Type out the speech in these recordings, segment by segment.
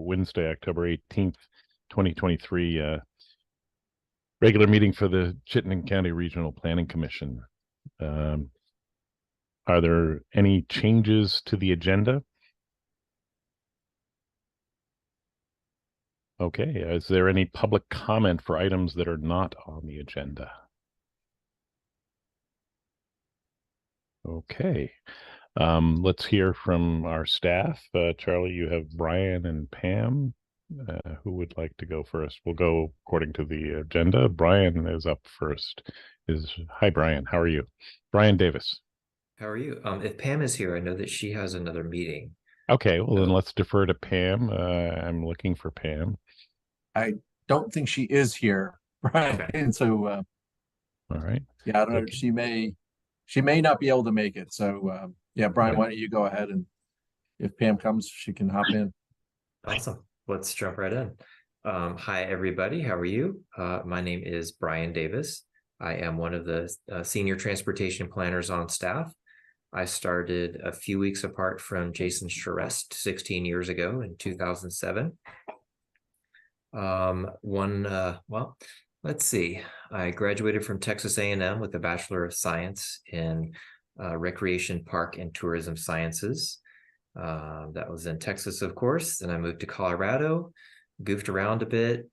Wednesday, October 18th, 2023, regular meeting for the Chittenden County Regional Planning Commission. Are there any changes to the agenda? Okay, is there any public comment for items that are not on the agenda? Okay, let's hear from our staff. Charlie, you have Brian and Pam. Who would like to go first? We'll go according to the agenda. Brian is up first. Hi, Brian. How are you? Brian Davis. How are you? If Pam is here, I know that she has another meeting. Okay, well, then let's defer to Pam. I'm looking for Pam. I don't think she is here, Brian. Okay. And so, all right. Yeah, I don't know. She may not be able to make it. So, yeah, Brian, why don't you go ahead, and if Pam comes, she can hop in. Awesome. Let's jump right in. Hi, everybody. How are you? My name is Brian Davis. I am one of the senior transportation planners on staff. I started a few weeks apart from Jason Charest 16 years ago in 2007. Let's see. I graduated from Texas A&M with a Bachelor of Science in Recreation, Park, and Tourism Sciences. That was in Texas, of course. Then I moved to Colorado, goofed around a bit,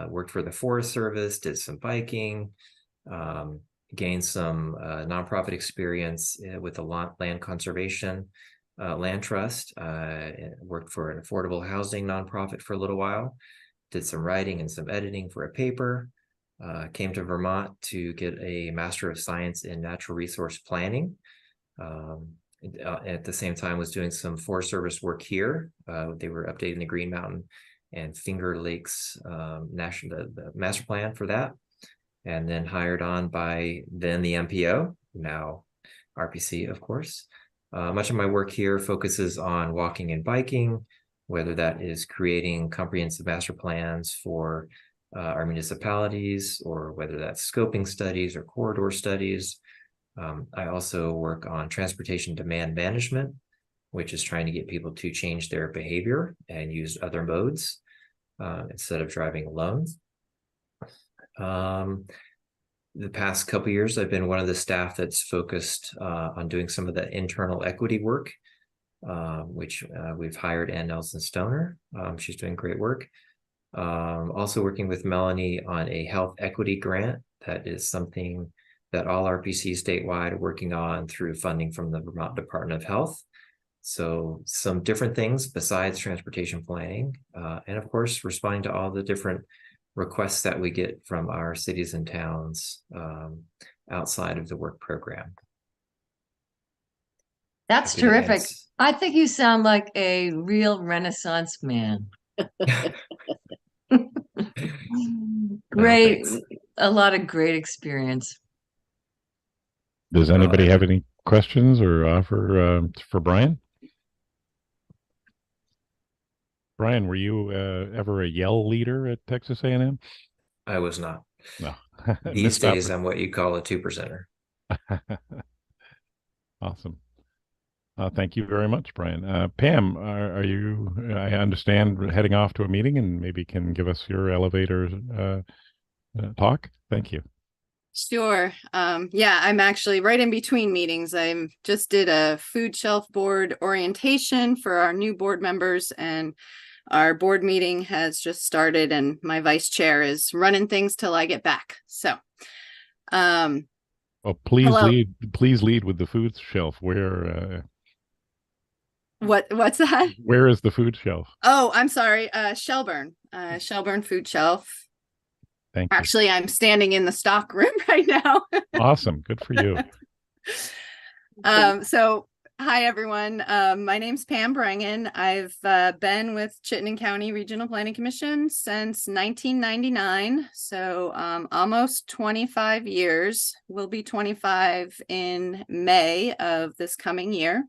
worked for the Forest Service, did some biking, gained some nonprofit experience with the land conservation land trust, worked for an affordable housing nonprofit for a little while, did some writing and some editing for a paper, came to Vermont to get a Master of Science in Natural Resource Planning. At the same time was doing some Forest Service work here. They were updating the Green Mountain and Finger Lakes the master plan for that, and then hired on by then the MPO, now RPC, of course. Much of my work here focuses on walking and biking, whether that is creating comprehensive master plans for our municipalities, or whether that's scoping studies or corridor studies. I also work on transportation demand management, which is trying to get people to change their behavior and use other modes instead of driving alone. The past couple of years, I've been one of the staff that's focused on doing some of the internal equity work, which we've hired Ann Nelson Stoner. She's doing great work. Also working with Melanie on a health equity grant. That is something that all RPCs statewide are working on through funding from the Vermont Department of Health. So some different things besides transportation planning, and of course, responding to all the different requests that we get from our cities and towns outside of the work program. That's terrific. I think you sound like a real Renaissance man. Great. A lot of great experience. Does anybody have any questions or offer for Brian? Brian, were you ever a yell leader at Texas A&M? I was not. No. These days, I'm what you call a 2%er. Awesome. Thank you very much, Brian. Pam, are you, I understand, heading off to a meeting, and maybe can give us your elevator talk? Thank you. Sure. Yeah, I'm actually right in between meetings. I just did a food shelf board orientation for our new board members, and our board meeting has just started, and my vice chair is running things till I get back. So, well, please lead with the food shelf. Where what's that? Where is the food shelf? Oh, I'm sorry. Shelburne food shelf. Thank you. Actually, I'm standing in the stock room right now. Awesome. Good for you. So hi, everyone. My name's Pam Brangen. I've been with Chittenden County Regional Planning Commission since 1999. So almost 25 years. Will be 25 in May of this coming year.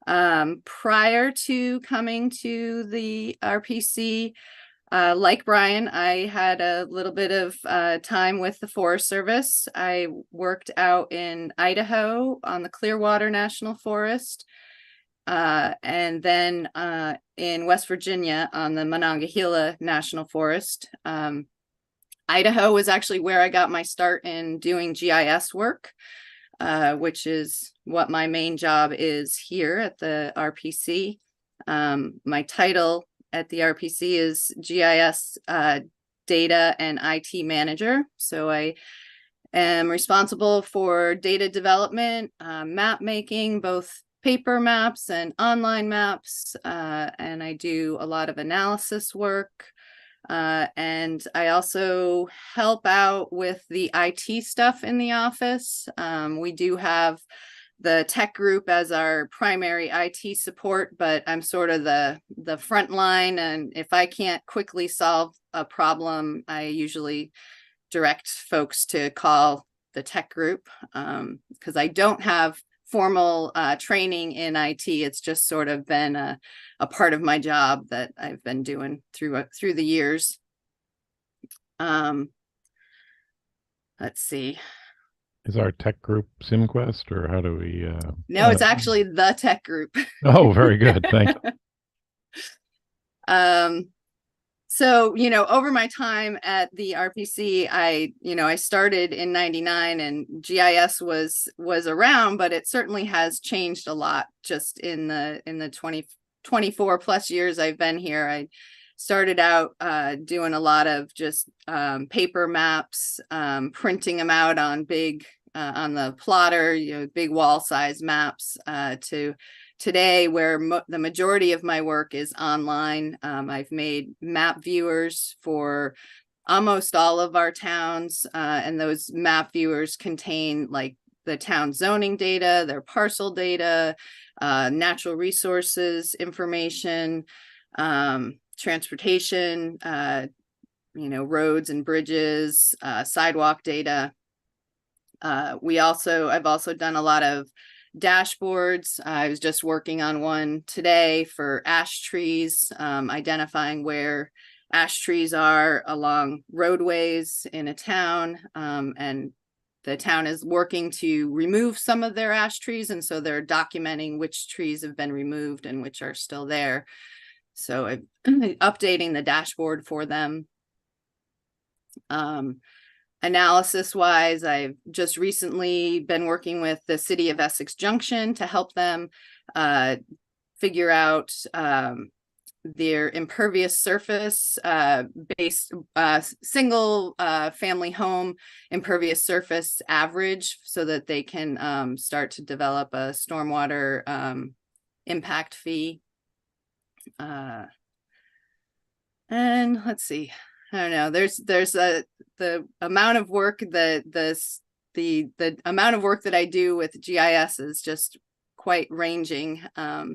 Prior to coming to the RPC, like Brian, I had a little bit of time with the Forest Service. I worked out in Idaho on the Clearwater National Forest, and then in West Virginia on the Monongahela National Forest. Idaho was actually where I got my start in doing GIS work, which is what my main job is here at the RPC. My title at the RPC is GIS Data and IT Manager. So I am responsible for data development, map making, both paper maps and online maps, and I do a lot of analysis work. And I also help out with the IT stuff in the office. We do have the tech group as our primary IT support, but I'm sort of the front line. And if I can't quickly solve a problem, I usually direct folks to call the tech group, because I don't have formal training in IT. It's just sort of been a part of my job that I've been doing through the years. Let's see. Is our tech group SimQuest, or how do we? No, it's actually the tech group. Oh, very good. Thank you. So, over my time at the RPC, I started in 99 and GIS was around, but it certainly has changed a lot just in the 24 plus years I've been here. I started out doing a lot of just paper maps, printing them out on on the plotter, big wall size maps, to today where the majority of my work is online. I've made map viewers for almost all of our towns, and those map viewers contain like the town zoning data, their parcel data, natural resources information, transportation, roads and bridges, sidewalk data. I've also done a lot of dashboards. I was just working on one today for ash trees, identifying where ash trees are along roadways in a town, and the town is working to remove some of their ash trees, and so they're documenting which trees have been removed and which are still there. So I'm updating the dashboard for them. Analysis wise, I've just recently been working with the city of Essex Junction to help them figure out their impervious surface based single family home impervious surface average, so that they can start to develop a stormwater impact fee. And let's see. I don't know. There's the amount of work that the amount of work that I do with GIS is just quite ranging. I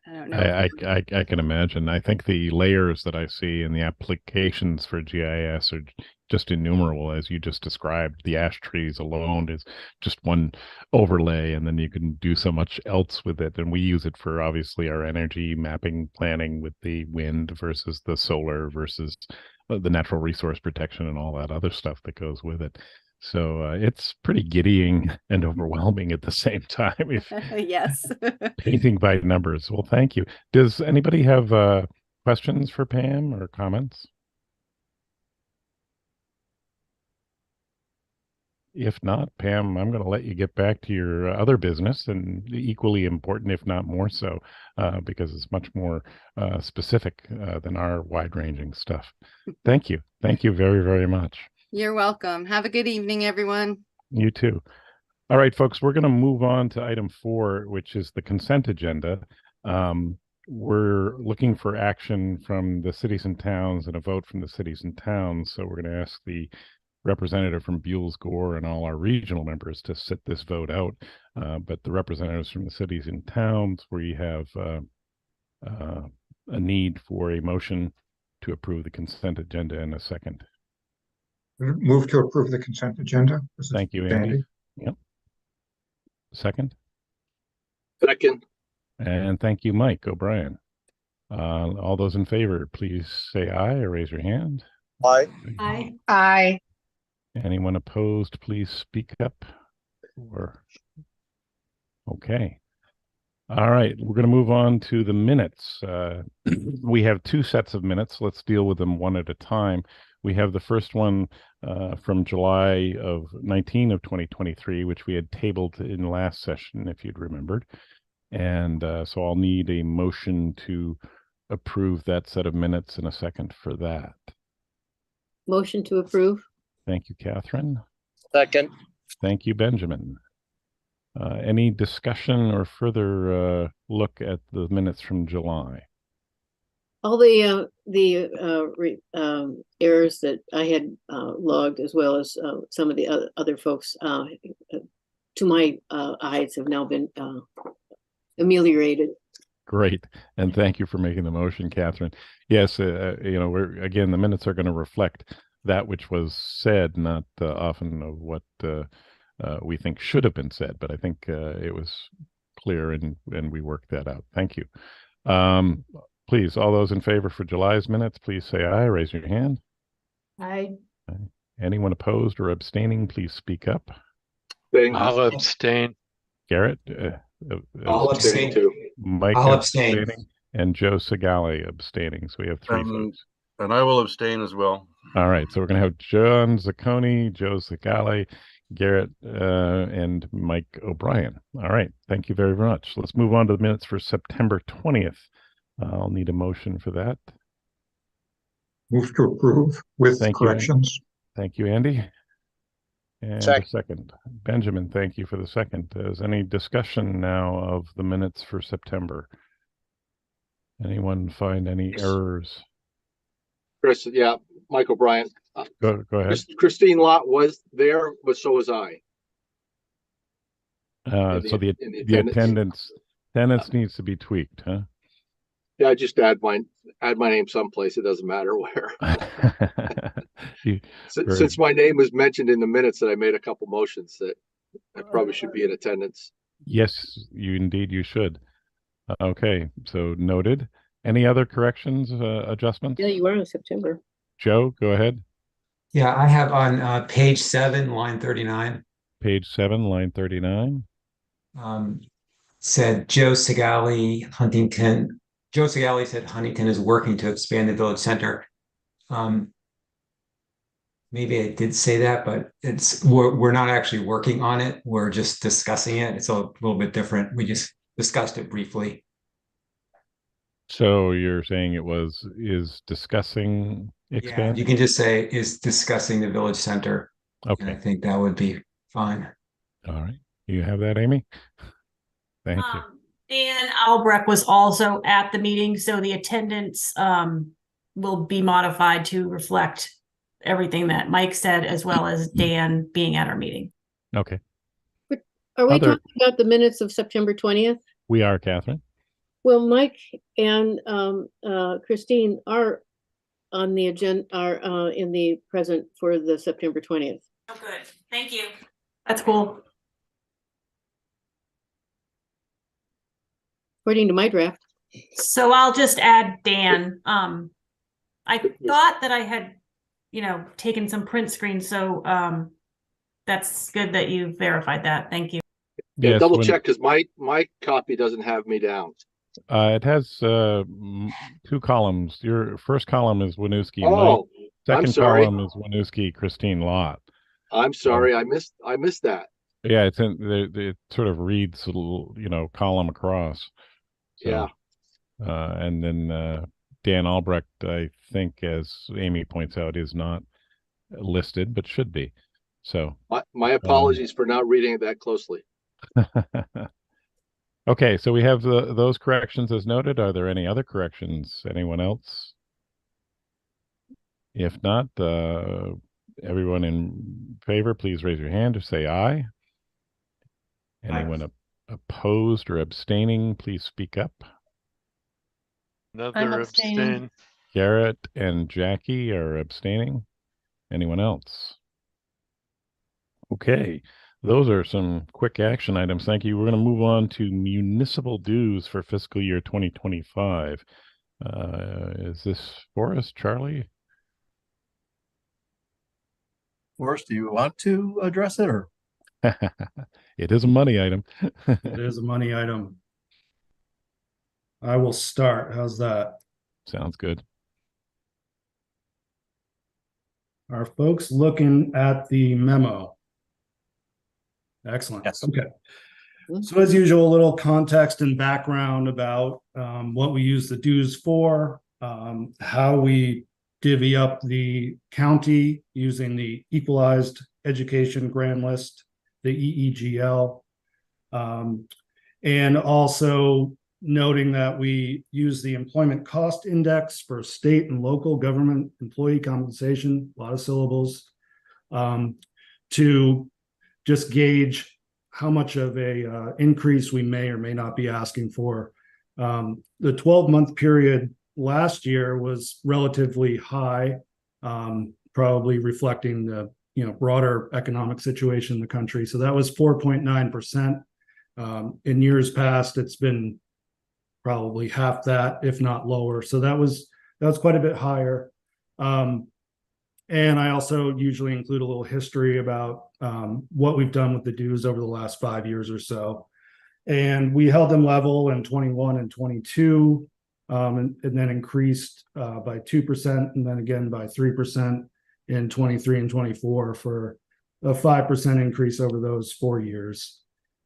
don't know. I can imagine. I think the layers that I see in the applications for GIS are just innumerable, as you just described. The ash trees alone is just one overlay, and then you can do so much else with it. And we use it for obviously our energy mapping planning with the wind versus the solar versus the natural resource protection and all that other stuff that goes with it. So it's pretty giddying and overwhelming at the same time. If Yes. painting by numbers. Well, thank you. Does anybody have questions for Pam or comments? If not, Pam, I'm going to let you get back to your other business, and equally important, if not more so, because it's much more specific than our wide-ranging stuff. Thank you. Thank you very, very much. You're welcome. Have a good evening, everyone. You too. All right, folks, we're going to move on to item 4, which is the consent agenda. We're looking for action from the cities and towns and a vote from the cities and towns. So we're going to ask the representative from Buell's Gore and all our regional members to sit this vote out. But the representatives from the cities and towns, we have a need for a motion to approve the consent agenda in a second. Move to approve the consent agenda. Thank you, Andy. Yep. Second. Second. And thank you, Mike O'Brien. All those in favor, please say aye or raise your hand. Aye. Aye. Aye. Anyone opposed, please speak up. Okay. All right, we're going to move on to the minutes. We have two sets of minutes. Let's deal with them one at a time. We have the first one from July of 19 of 2023, which we had tabled in last session, if you'd remembered. And so I'll need a motion to approve that set of minutes in a second for that. Motion to approve. Thank you, Catherine. Second. Thank you, Benjamin. Any discussion or further look at the minutes from July? All the errors that I had logged, as well as some of the other folks, to my eyes, have now been ameliorated. Great, and thank you for making the motion, Catherine. Yes, the minutes are going to reflect that which was said, not often of what we think should have been said, but I think it was clear, and we worked that out. Thank you. Please, all those in favor for July's minutes, please say aye. Raise your hand. Aye. Anyone opposed or abstaining, please speak up. I'll abstain. Garrett? I'll abstain too. Mike I'll abstain. abstaining, and Joe Segale abstaining. So we have three folks. And I will abstain as well. All right, so we're going to have John Zacconi, Joe Segale, Garrett, and Mike O'Brien. All right, thank you very much. Let's move on to the minutes for September 20th. I'll need a motion for that. Move to approve with Thank you. corrections. Thank you, Andy. And Second. a second. Benjamin, thank you for the second. Is any discussion now of the minutes for September? Anyone find any errors? Chris, yeah, Mike O'Brien. Go ahead. Christine Lott was there, but so was I. So the attendance needs to be tweaked, huh? Yeah, I just add my name someplace. It doesn't matter where. Since my name was mentioned in the minutes, that I made a couple motions that I probably should be in attendance. Yes, you should. Okay, so noted. Any other corrections, adjustments? Yeah, you were in September. Joe, go ahead. Yeah, I have on page 7, line 39. Page 7, line 39. Said Joe Segale, Huntington. Joe Segale said Huntington is working to expand the village center. Maybe I did say that, but we're not actually working on it. We're just discussing it. It's a little bit different. We just discussed it briefly. So you're saying is discussing expand? Yeah, you can just say is discussing the village center. Okay. And I think that would be fine. All right. You have that, Amy? Thank you. Dan Albrecht was also at the meeting, so the attendance will be modified to reflect everything that Mike said, as well as Dan being at our meeting. Okay. Are we talking about the minutes of September 20th? We are, Catherine. Well, Mike and Christine are on the agenda, are in the present for the September 20th. Oh, good. Thank you. That's cool. According to my draft. So I'll just add Dan. I thought that I had, taken some print screens, so that's good that you verified that. Thank you. Yeah, Yes, double check, because my copy doesn't have me down. It has two columns. Your first column is Winooski. Oh, Second I'm sorry. column is Winooski, Christine Lott. I'm sorry, I missed that. Yeah, it's in it sort of reads a little, column across. So, Yeah. And then Dan Albrecht, I think, as Amy points out, is not listed, but should be. So My apologies for not reading it that closely. okay, so we have those corrections as noted. Are there any other corrections? Anyone else? If not, everyone in favor, please raise your hand or say aye. Anyone opposed or abstaining, please speak up. Another abstain. Garrett and Jackie are abstaining. Anyone else? Okay, those are some quick action items. Thank you. We're going to move on to municipal dues for fiscal year 2025. Is this for us, Charlie? Forrest, do you want to address it, or? It is a money item. It is a money item. I will start. How's that? Sounds good. Are folks looking at the memo? Excellent. Yes. Okay. So as usual, a little context and background about what we use the dues for, how we divvy up the county using the Equalized Education Grand List, the EEGL, and also noting that we use the Employment Cost Index for state and local government employee compensation, a lot of syllables, to just gauge how much of a increase we may or may not be asking for. The 12-month period last year was relatively high, probably reflecting the broader economic situation in the country. So that was 4.9%. In years past, it's been probably half that, if not lower. So that was quite a bit higher. And I also usually include a little history about what we've done with the dues over the last 5 years or so. And we held them level in 21 and 22, and then increased by 2%, and then again by 3% in 23 and 24 for a 5% increase over those 4 years.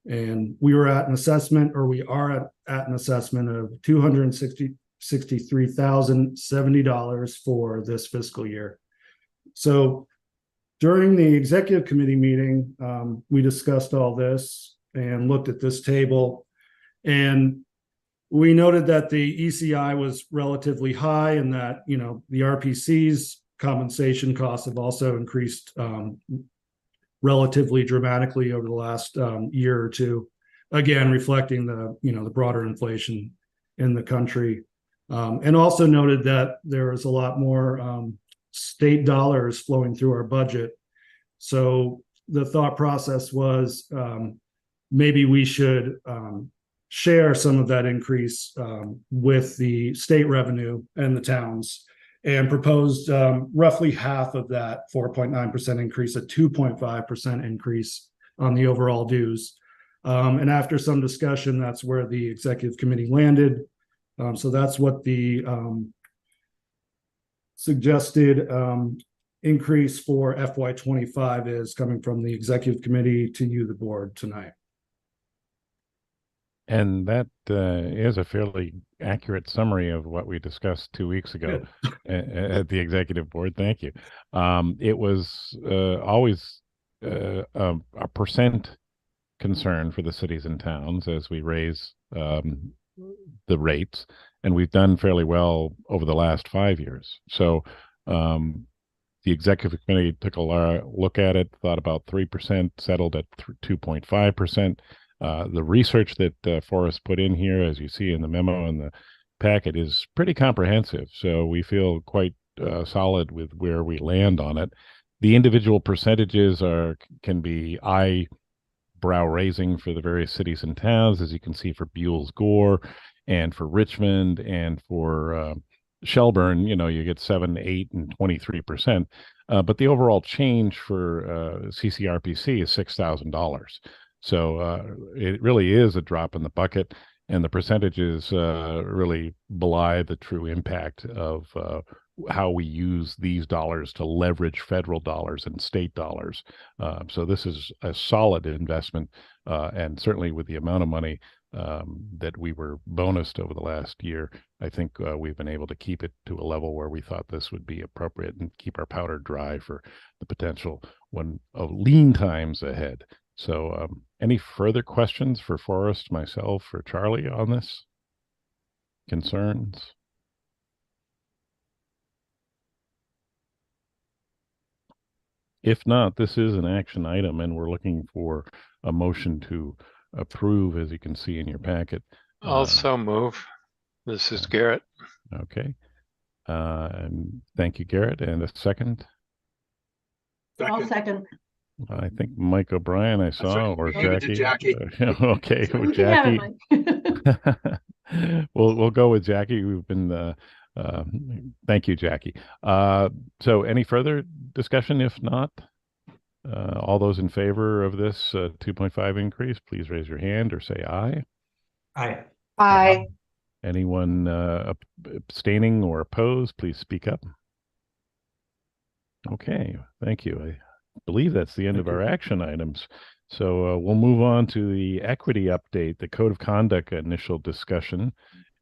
And we were at an assessment, or we are at an assessment of $263,070 for this fiscal year. So during the executive committee meeting, we discussed all this and looked at this table, and we noted that the ECI was relatively high, and that the RPC's compensation costs have also increased relatively dramatically over the last year or two, again reflecting the broader inflation in the country, and also noted that there is a lot more state dollars flowing through our budget. So the thought process was maybe we should share some of that increase with the state revenue and the towns, and proposed roughly half of that 4.9% increase, a 2.5% increase on the overall dues. And after some discussion, that's where the executive committee landed. So that's what the suggested increase for FY25 is, coming from the executive committee to you, the board, tonight. And that is a fairly accurate summary of what we discussed 2 weeks ago at the executive board. Thank you. It was always a percent concern for the cities and towns as we raise the rates, and we've done fairly well over the last 5 years. So the executive committee took a look at it, thought about 3%, settled at 2.5%. The research that Forrest put in here, as you see in the memo and the packet, is pretty comprehensive. So we feel quite solid with where we land on it. The individual percentages can be eyebrow raising for the various cities and towns, as you can see for Buell's Gore, and for Richmond, and for Shelburne. You get 7, 8, and 23%. But the overall change for CCRPC is $6,000. So it really is a drop in the bucket, and the percentages really belie the true impact of how we use these dollars to leverage federal dollars and state dollars. So this is a solid investment, and certainly with the amount of money that we were bonused over the last year, I think we've been able to keep it to a level where we thought this would be appropriate, and keep our powder dry for the potential of lean times ahead. So any further questions for Forrest, myself, or Charlie on this? Concerns? If not, this is an action item, and we're looking for a motion to approve, as you can see in your packet. Also move. This is Garrett. Okay. And thank you, Garrett. And a second? I'll second. I think Mike O'Brien I saw, or Jackie. Okay, You with can have Jackie. it, Mike. We'll go with Jackie. We've been thank you, Jackie. So any further discussion? If not, all those in favor of this 2.5 increase, please raise your hand or say aye. Aye. Aye. Anyone abstaining or opposed, please speak up. Okay, thank you. I believe that's the end of our action items. So we'll move on to the equity update, the code of conduct initial discussion.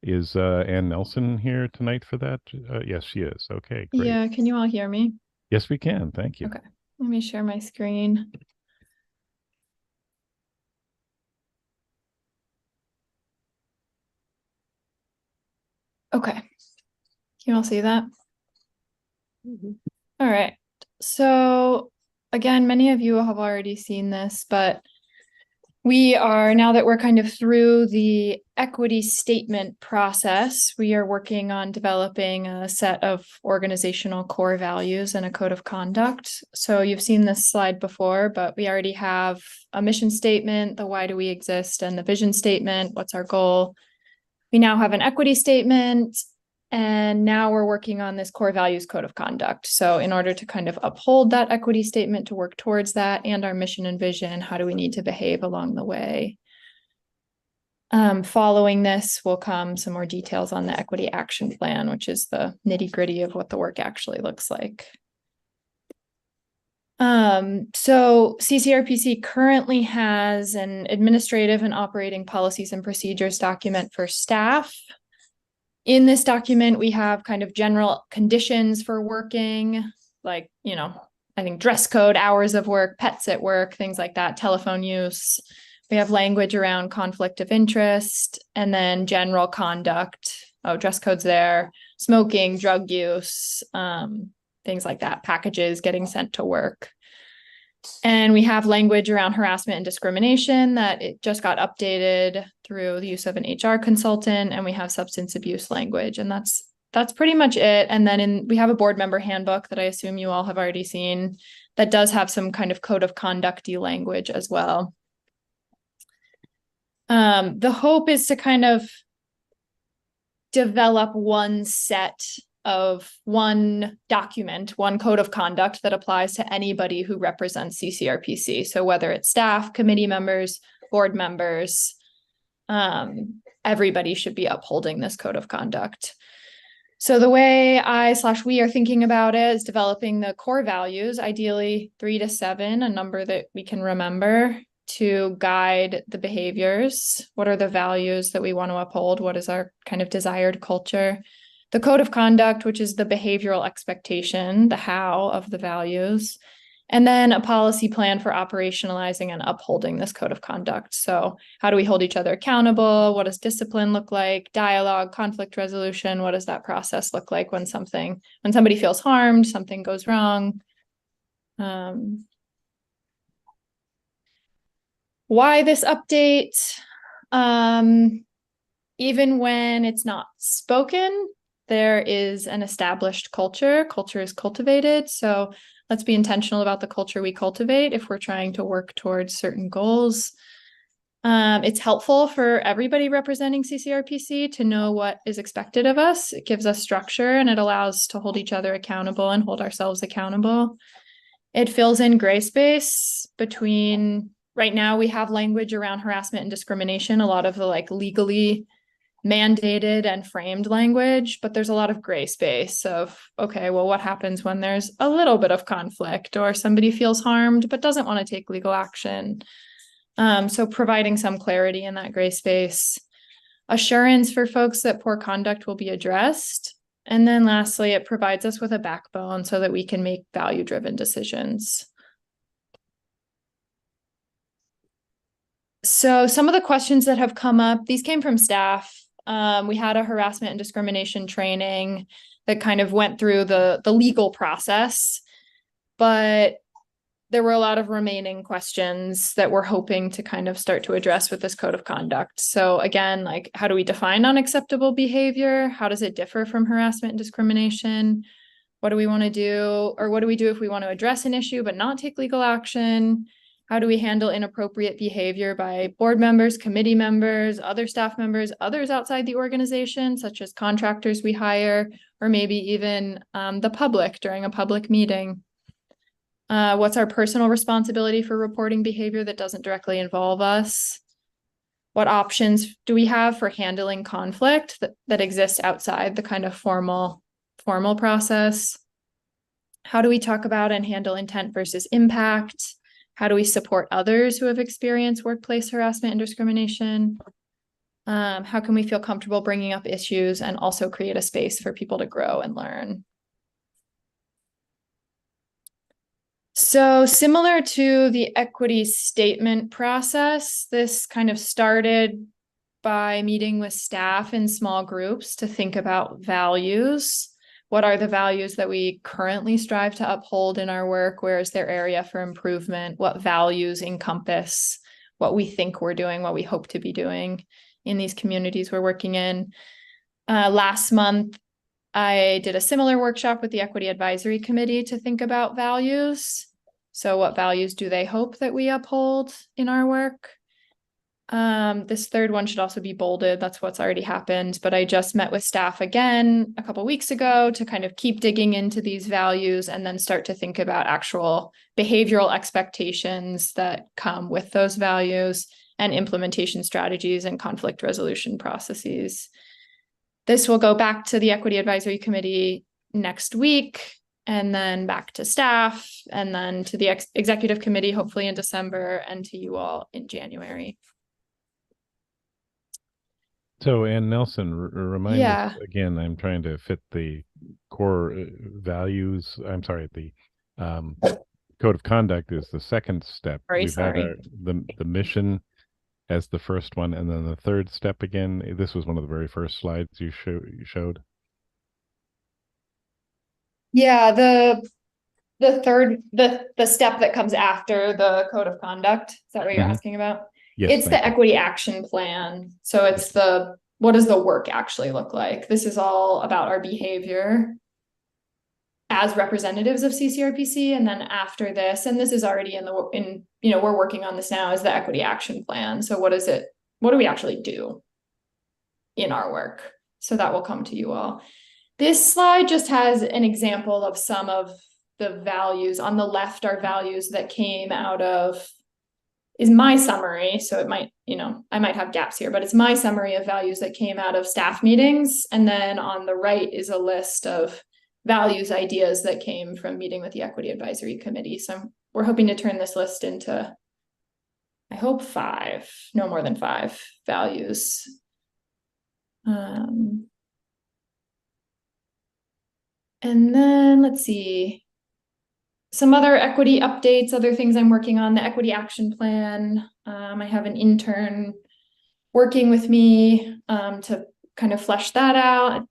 Is Ann Nelson here tonight for that? Yes, she is. Okay, great. Yeah, can you all hear me? Yes, we can. Thank you. Okay, let me share my screen. Okay, can you all see that? All right, so again, many of you have already seen this, but we are, now that we're kind of through the equity statement process, we are working on developing a set of organizational core values and a code of conduct. So you've seen this slide before, but we already have a mission statement, the why do we exist, and the vision statement, what's our goal. We now have an equity statement, and now we're working on this core values code of conduct. So in order to kind of uphold that equity statement, to work towards that and our mission and vision, how do we need to behave along the way? Following this will come some more details on the equity action plan, which is the nitty-gritty of what the work actually looks like. So CCRPC currently has an administrative and operating policies and procedures document for staff. In this document, we have kind of general conditions for working, like, you know, I think dress code, hours of work, pets at work, things like that, telephone use. We have language around conflict of interest, and then general conduct. Oh, dress code's there, smoking, drug use, things like that, packages getting sent to work. And we have language around harassment and discrimination that it just got updated through the use of an HR consultant, and we have substance abuse language, and that's pretty much it. And then we have a board member handbook that I assume you all have already seen that does have some kind of code of conduct-y language as well. The hope is to kind of develop one document, one code of conduct that applies to anybody who represents CCRPC. So whether it's staff, committee members, board members, everybody should be upholding this code of conduct. So the way we are thinking about it is developing the core values, ideally 3 to 7, a number that we can remember, to guide the behaviors. What are the values that we want to uphold? What is our kind of desired culture? The code of conduct, which is the behavioral expectation, the how of the values, and then a policy plan for operationalizing and upholding this code of conduct. So how do we hold each other accountable? What does discipline look like? Dialogue, conflict resolution, what does that process look like when somebody feels harmed, something goes wrong? Why this update? Even when it's not spoken, there is an established culture. Culture is cultivated. So let's be intentional about the culture we cultivate if we're trying to work towards certain goals. It's helpful for everybody representing CCRPC to know what is expected of us. It gives us structure, and it allows to hold each other accountable and hold ourselves accountable. It fills in gray space between, right now we have language around harassment and discrimination, a lot of the like legally mandated and framed language, but there's a lot of gray space of, okay, well, what happens when there's a little bit of conflict or somebody feels harmed but doesn't want to take legal action? So providing some clarity in that gray space, assurance for folks that poor conduct will be addressed. And then lastly, it provides us with a backbone so that we can make value-driven decisions. So some of the questions that have come up, these came from staff. We had a harassment and discrimination training that kind of went through the legal process, but there were a lot of remaining questions that we're hoping to kind of start to address with this code of conduct. So again, like, how do we define unacceptable behavior? How does it differ from harassment and discrimination? What do we want to do? Or what do we do if we want to address an issue but not take legal action? How do we handle inappropriate behavior by board members, committee members, other staff members, others outside the organization, such as contractors we hire, or maybe even the public during a public meeting? What's our personal responsibility for reporting behavior that doesn't directly involve us? What options do we have for handling conflict that exists outside the kind of formal process? How do we talk about and handle intent versus impact? How do we support others who have experienced workplace harassment and discrimination? How can we feel comfortable bringing up issues and also create a space for people to grow and learn? So similar to the equity statement process, this kind of started by meeting with staff in small groups to think about values. What are the values that we currently strive to uphold in our work? Where is there area for improvement? What values encompass what we think we're doing, what we hope to be doing in these communities we're working in? Last month, I did a similar workshop with the Equity Advisory Committee to think about values. So what values do they hope that we uphold in our work? This third one should also be bolded. That's what's already happened. But I just met with staff again a couple of weeks ago to kind of keep digging into these values and then start to think about actual behavioral expectations that come with those values and implementation strategies and conflict resolution processes. This will go back to the Equity Advisory Committee next week, and then back to staff, and then to the Executive Committee, hopefully in December, and to you all in January. So, Ann Nelson, remind Yeah. us again, I'm trying to fit the core values. I'm sorry, the code of conduct is the second step. We've had the mission as the first one, and then the third step again. This was one of the very first slides you showed. Yeah, the step that comes after the code of conduct. Is that what you're asking about? Yes, it's the equity action plan. So it's what does the work actually look like? This is all about our behavior as representatives of CCRPC. And then after this, and this is already we're working on this now, is the equity action plan. So what do we actually do in our work? So that will come to you all. This slide just has an example of some of the values. On the left are values that came out of, is my summary. So it might, I might have gaps here, but it's my summary of values that came out of staff meetings. And then on the right is a list of values, ideas that came from meeting with the Equity Advisory Committee. So we're hoping to turn this list into, I hope 5, no more than 5 values. And then let's see. Some other equity updates, other things I'm working on, the equity action plan. I have an intern working with me to kind of flesh that out.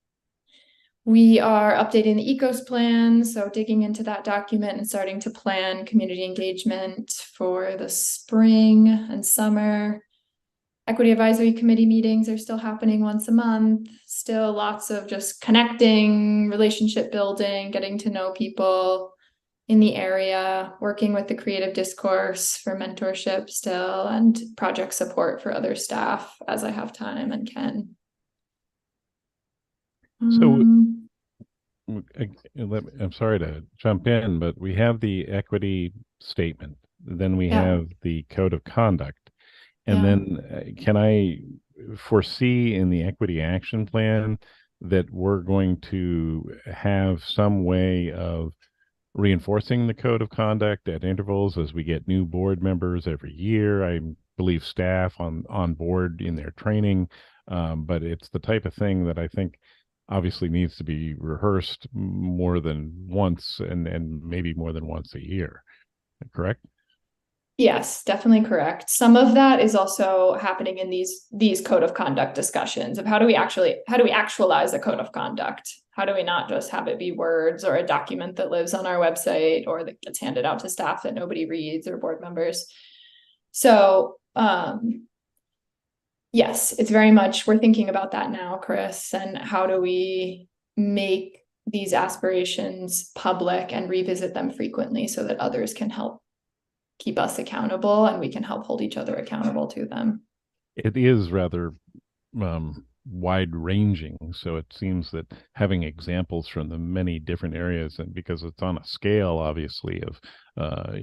We are updating the ECOS plan, so digging into that document and starting to plan community engagement for the spring and summer. Equity Advisory Committee meetings are still happening once a month. Still lots of just connecting, relationship building, getting to know people in the area, working with the creative discourse for mentorship still, and project support for other staff as I have time and can. So I'm sorry to jump in, but we have the equity statement, then we have the code of conduct, and then can I foresee in the equity action plan that we're going to have some way of reinforcing the code of conduct at intervals as we get new board members every year? I believe staff on board in their training, but it's the type of thing that I think obviously needs to be rehearsed more than once and maybe more than once a year. Correct? Yes, definitely correct. Some of that is also happening in these code of conduct discussions of how do we actualize a code of conduct? How do we not just have it be words or a document that lives on our website or that gets handed out to staff that nobody reads or board members? So yes, it's very much, we're thinking about that now, Chris, and how do we make these aspirations public and revisit them frequently so that others can help keep us accountable and we can help hold each other accountable to them. It is rather wide ranging, so it seems that having examples from the many different areas, and because it's on a scale obviously of oh,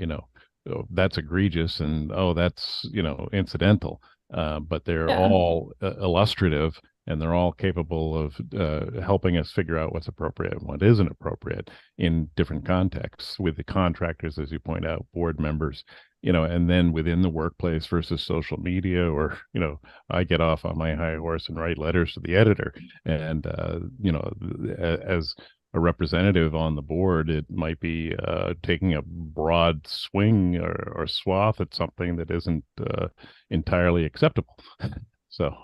that's egregious and oh, that's incidental, but they're Yeah. all illustrative, and they're all capable of helping us figure out what's appropriate and what isn't appropriate in different contexts with the contractors, as you point out, board members, and then within the workplace versus social media, or, I get off on my high horse and write letters to the editor. And, as a representative on the board, it might be taking a broad swing or swath at something that isn't entirely acceptable. So,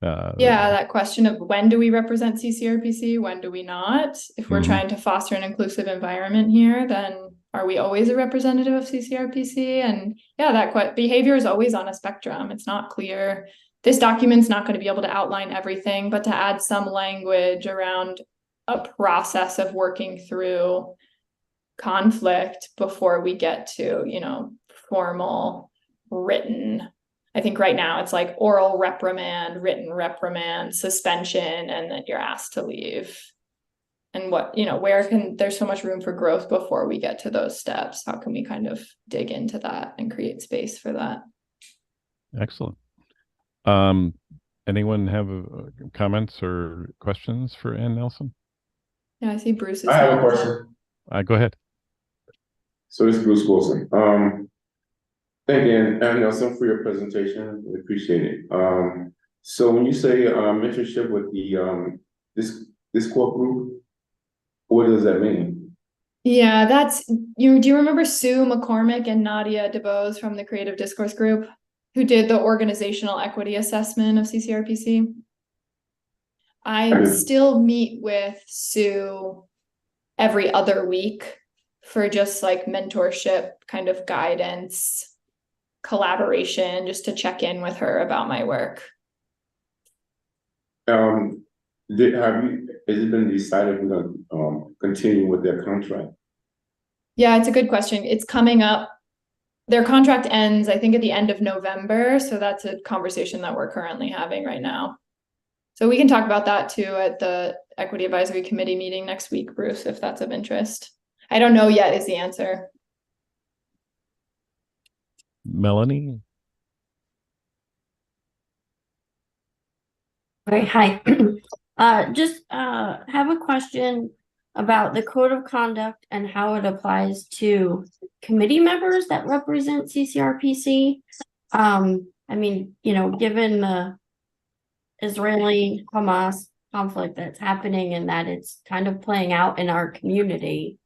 yeah, that question of when do we represent CCRPC, when do we not? If we're trying to foster an inclusive environment here, then are we always a representative of CCRPC? And yeah, that behavior is always on a spectrum. It's not clear. This document's not going to be able to outline everything, but to add some language around a process of working through conflict before we get to, formal written. I think right now it's like oral reprimand, written reprimand, suspension, and then you're asked to leave. And there's so much room for growth before we get to those steps. How can we kind of dig into that and create space for that? Excellent. Anyone have comments or questions for Ann Nelson? Yeah, I see Bruce's I have a hand. question. Go ahead. So this is Bruce Wilson. Thank you, Ann Nelson, for your presentation. We appreciate it. So when you say mentorship with the this core group, what does that mean? Yeah, do you remember Sue McCormick and Nadia DeBose from the Creative Discourse Group who did the organizational equity assessment of CCRPC? I still meet with Sue every other week for just like mentorship, kind of guidance, collaboration, just to check in with her about my work. Has it been decided we're going to continue with their contract? Yeah, it's a good question. It's coming up. Their contract ends, I think, at the end of November. So that's a conversation that we're currently having right now. So we can talk about that too at the Equity Advisory Committee meeting next week, Bruce, if that's of interest. I don't know yet is the answer. Melanie? Right, hi. Just have a question about the code of conduct and how it applies to committee members that represent CCRPC. I mean, given the Israeli-Hamas conflict that's happening and that it's kind of playing out in our community.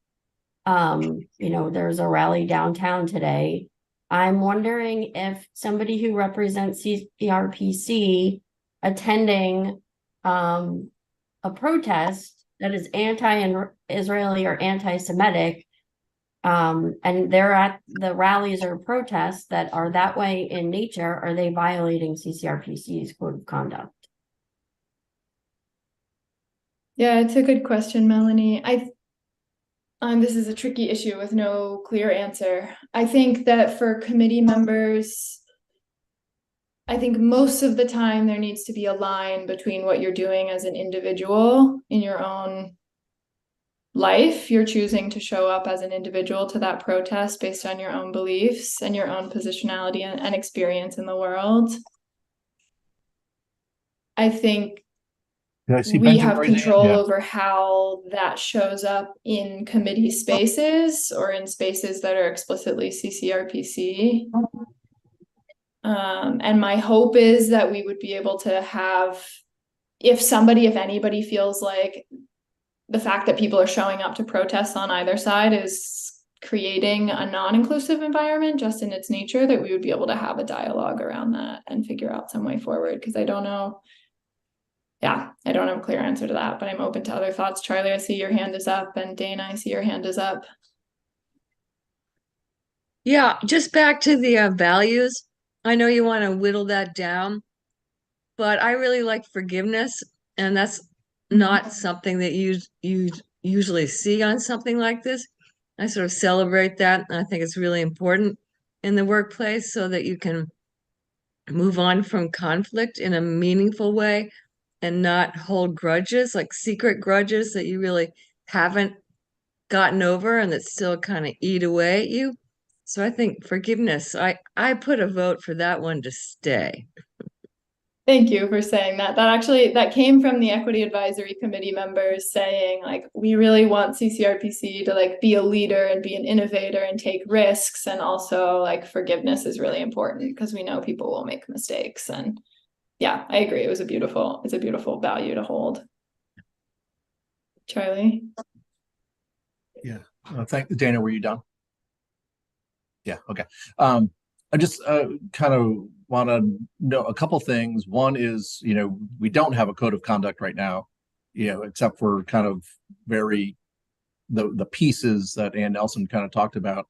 There's a rally downtown today. I'm wondering if somebody who represents CCRPC attending a protest that is anti-Israeli or anti-Semitic, and they're at the rallies or protests that are that way in nature, are they violating CCRPC's code of conduct? Yeah, it's a good question, Melanie. This is a tricky issue with no clear answer. I think that for committee members, I think most of the time there needs to be a line between what you're doing as an individual in your own life. You're choosing to show up as an individual to that protest based on your own beliefs and your own positionality and experience in the world. I think we have control over how that shows up in committee spaces or in spaces that are explicitly CCRPC. And my hope is that we would be able to have, if anybody feels like the fact that people are showing up to protests on either side is creating a non-inclusive environment just in its nature, that we would be able to have a dialogue around that and figure out some way forward. Because I don't know. Yeah, I don't have a clear answer to that, but I'm open to other thoughts. Charlie, I see your hand is up, and Dana, I see your hand is up. Yeah, just back to the values. I know you want to whittle that down, but I really like forgiveness, and that's not something that you usually see on something like this. I sort of celebrate that, and I think it's really important in the workplace so that you can move on from conflict in a meaningful way and not hold grudges, like secret grudges that you really haven't gotten over and that still kind of eat away at you. So I think forgiveness, I put a vote for that one to stay. Thank you for saying that. That came from the Equity Advisory Committee members saying, like, we really want CCRPC to like be a leader and be an innovator and take risks. And also like forgiveness is really important because we know people will make mistakes. And yeah, I agree. It's a beautiful value to hold. Charlie? Yeah. Dana, were you done? Yeah. Okay. I just kind of want to know a couple things. One is, we don't have a code of conduct right now, except for kind of the pieces that Ann Nelson kind of talked about.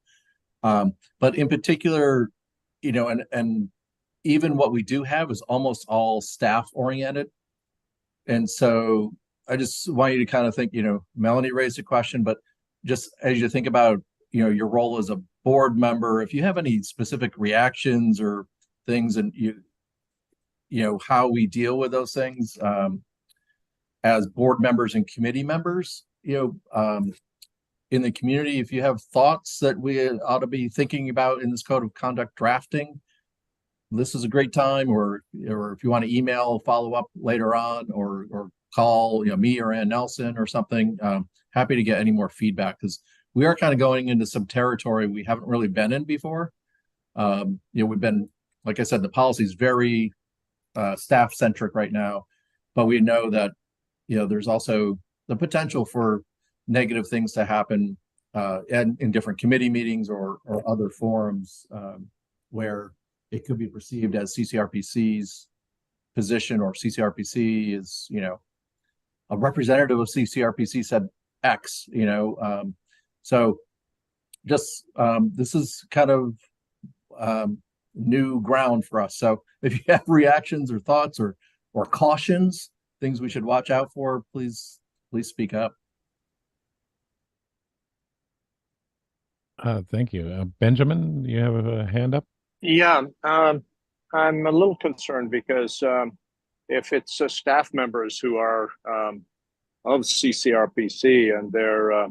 But in particular, and even what we do have is almost all staff oriented. And so I just want you to kind of think, Melanie raised a question, but just as you think about, your role as a board member, if you have any specific reactions or things, and how we deal with those things as board members and committee members, in the community, if you have thoughts that we ought to be thinking about in this code of conduct drafting, this is a great time, or if you want to email, follow up later on, or call, me or Ann Nelson or something. Happy to get any more feedback, because we are kind of going into some territory we haven't really been in before. We've been, like I said, the policy is very staff centric right now, but we know that, there's also the potential for negative things to happen in different committee meetings or other forums where it could be perceived as CCRPC's position, or CCRPC is, a representative of CCRPC said X, so just this is kind of new ground for us. So if you have reactions or thoughts or cautions, things we should watch out for, please speak up. Thank you. Benjamin, you have a hand up? Yeah, I'm a little concerned because if it's staff members who are of CCRPC and they're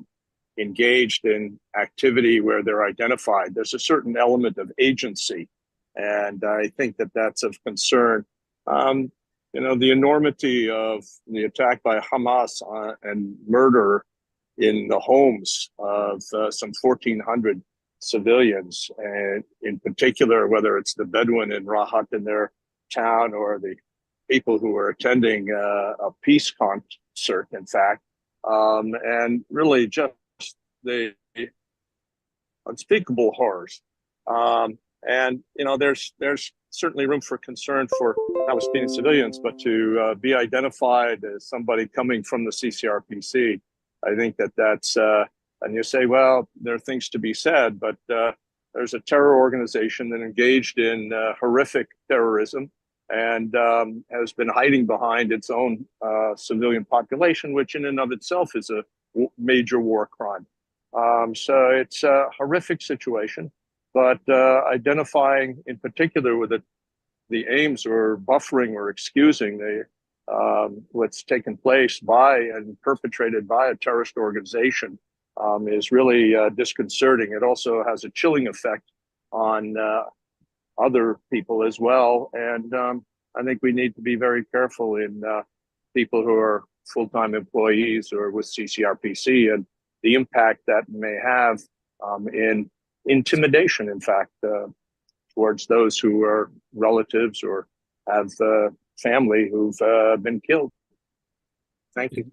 engaged in activity where they're identified, there's a certain element of agency. And I think that that's of concern. The enormity of the attack by Hamas and murder in the homes of some 1,400 civilians, and in particular, whether it's the Bedouin in Rahat in their town or the people who were attending a peace concert, in fact, and really just the unspeakable horrors. There's certainly room for concern for Palestinian civilians, but to be identified as somebody coming from the CCRPC, I think that's, and you say, well, there are things to be said, but there's a terror organization that engaged in horrific terrorism and has been hiding behind its own civilian population, which in and of itself is a major war crime. So it's a horrific situation, but identifying in particular with the aims or buffering or excusing what's taken place by and perpetrated by a terrorist organization is really disconcerting. It also has a chilling effect on other people as well. And I think we need to be very careful in people who are full-time employees or with CCRPC and the impact that may have in intimidation, in fact, towards those who are relatives or have family who've been killed. Thank you.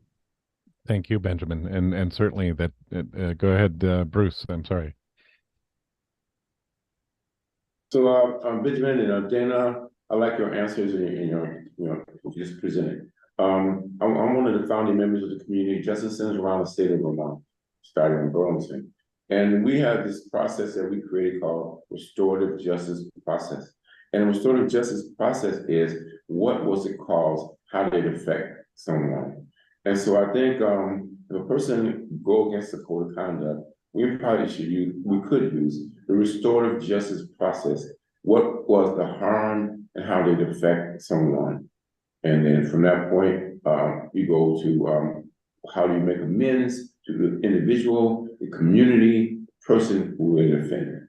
Thank you, Benjamin. And certainly that, go ahead, Bruce, I'm sorry. So, Benjamin and Dana, I like your answers and your what you just presented. I'm one of the founding members of the community justice centers around the state of Vermont, starting in Burlington. And we have this process that we created called restorative justice process. And the restorative justice process is what was the cause, how did it affect someone? And so I think if a person go against the code of conduct, we could use the restorative justice process. What was the harm and how did it affect someone? And then from that point, you go to how do you make amends to the individual, the community, person who is offended.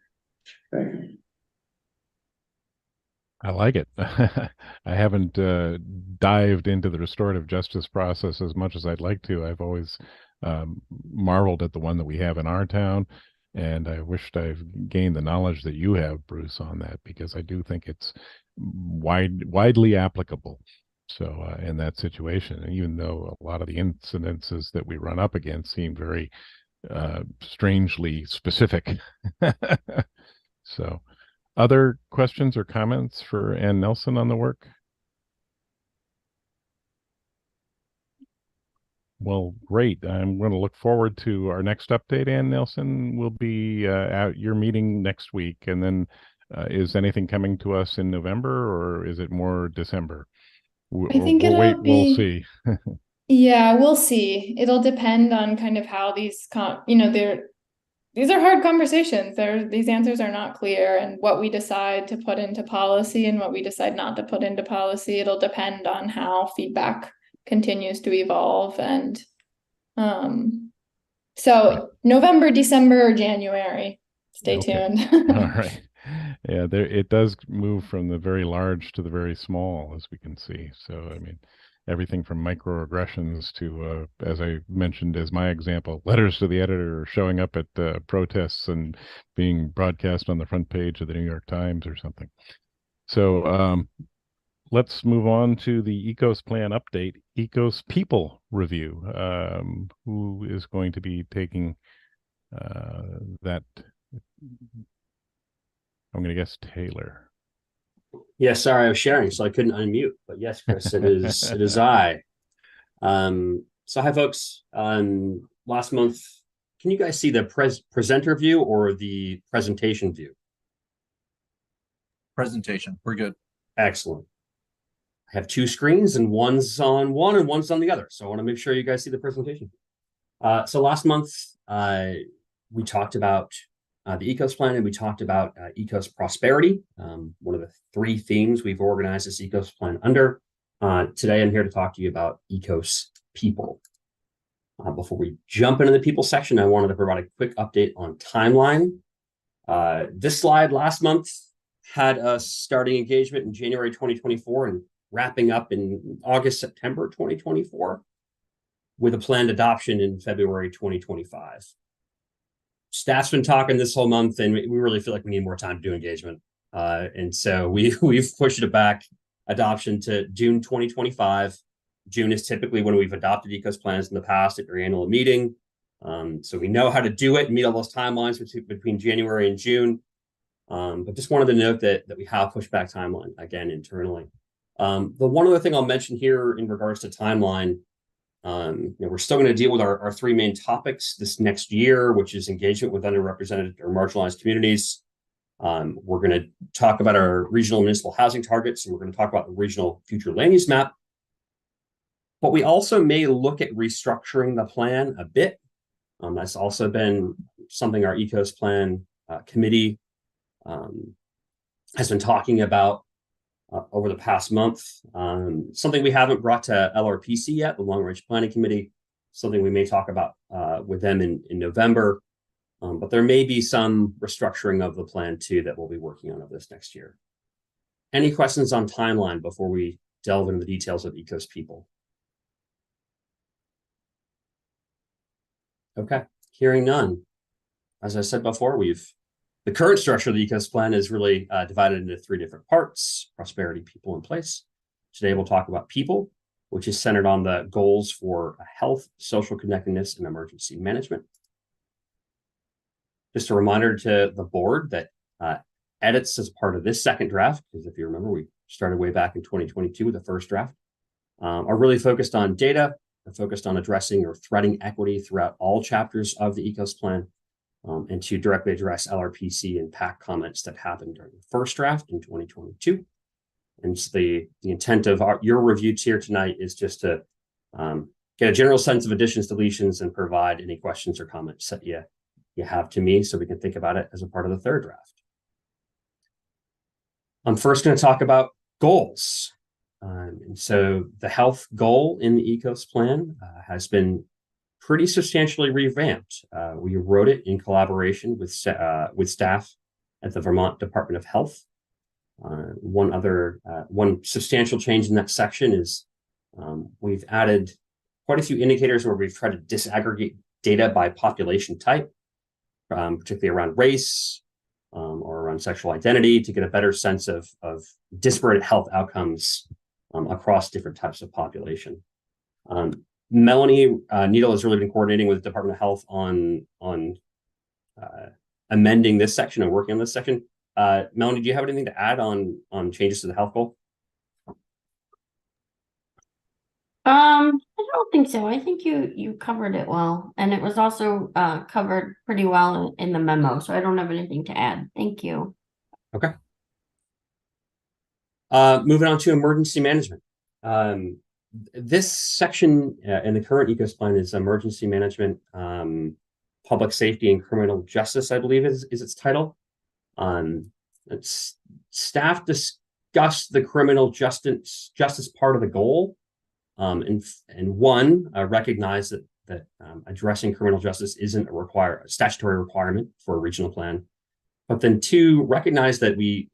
Thank you. I like it. I haven't dived into the restorative justice process as much as I'd like to. I've always marveled at the one that we have in our town, and I wished I've gained the knowledge that you have, Bruce, on that, because I do think it's widely applicable. So in that situation, and even though a lot of the incidences that we run up against seem very strangely specific. So other questions or comments for Ann Nelson on the work? Well, great. I'm going to look forward to our next update. Ann Nelson will be at your meeting next week. And then is anything coming to us in November, or is it more December? I think it'll we'll be, see. yeah, we'll see. It'll depend on kind of how these, these are hard conversations. These answers are not clear, and what we decide to put into policy and what we decide not to put into policy, it'll depend on how feedback continues to evolve. And so November, December, or January, stay tuned. All right. Yeah, it does move from the very large to the very small, as we can see. So, I mean, everything from microaggressions to, as I mentioned as my example, letters to the editor showing up at protests and being broadcast on the front page of the New York Times or something. So let's move on to the ECOS plan update, ECOS people review. Who is going to be taking that? I'm going to guess Taylor. Yeah, sorry, I was sharing, so I couldn't unmute. But yes, Chris, it is I. So hi, folks. Last month, can you guys see the presenter view or the presentation view? Presentation. We're good. Excellent. I have two screens, and one's on one and one's on the other. So I want to make sure you guys see the presentation. So last month, we talked about the ECOS plan, and we talked about ECOS prosperity, one of the three themes we've organized this ECOS plan under. Today, I'm here to talk to you about ECOS people. Before we jump into the people section, I wanted to provide a quick update on timeline. This slide last month had us starting engagement in January 2024 and wrapping up in August, September 2024 with a planned adoption in February 2025. Staff's been talking this whole month, and we really feel like we need more time to do engagement. And so we've pushed it back, adoption to June 2025. June is typically when we've adopted ECOS plans in the past at your annual meeting. So we know how to do it, meet all those timelines between January and June. But just wanted to note that we have pushed back timeline again internally. The one other thing I'll mention here in regards to timeline, we're still going to deal with our three main topics this next year, which is engagement with underrepresented or marginalized communities. We're going to talk about our regional municipal housing targets, and we're going to talk about the regional future land use map. But we also may look at restructuring the plan a bit. That's also been something our ECOS plan committee has been talking about over the past month. Something we haven't brought to LRPC yet, the Long Range Planning Committee, something we may talk about with them in November. But there may be some restructuring of the plan too that we'll be working on over this next year. Any questions on timeline before we delve into the details of ECOS people? Okay, hearing none. As I said before, the current structure of the ECOS plan is really divided into three different parts: prosperity, people, and place. Today, we'll talk about people, which is centered on the goals for health, social connectedness, and emergency management. Just a reminder to the board that edits as part of this second draft, because if you remember, we started way back in 2022 with the first draft, are really focused on data, are focused on addressing or threading equity throughout all chapters of the ECOS plan, and to directly address LRPC and PAC comments that happened during the first draft in 2022. And so the intent of your review here tonight is just to get a general sense of additions, deletions, and provide any questions or comments that you have to me so we can think about it as a part of the third draft. I'm first going to talk about goals. And so the health goal in the ECOS plan has been pretty substantially revamped. We wrote it in collaboration with staff at the Vermont Department of Health. One substantial change in that section is we've added quite a few indicators where we've tried to disaggregate data by population type, particularly around race or around sexual identity, to get a better sense of disparate health outcomes across different types of population. Melanie Needle has really been coordinating with the Department of Health on amending this section and working on this section. Melanie, do you have anything to add on changes to the health goal? I don't think so. I think you covered it well, and it was also covered pretty well in the memo, so I don't have anything to add. Thank you. Okay. Moving on to emergency management. This section in the current ECOS plan is emergency management, public safety and criminal justice, I believe is its title. Staff discussed the criminal justice part of the goal, and recognize that addressing criminal justice isn't a statutory requirement for a regional plan. But then two, recognize that we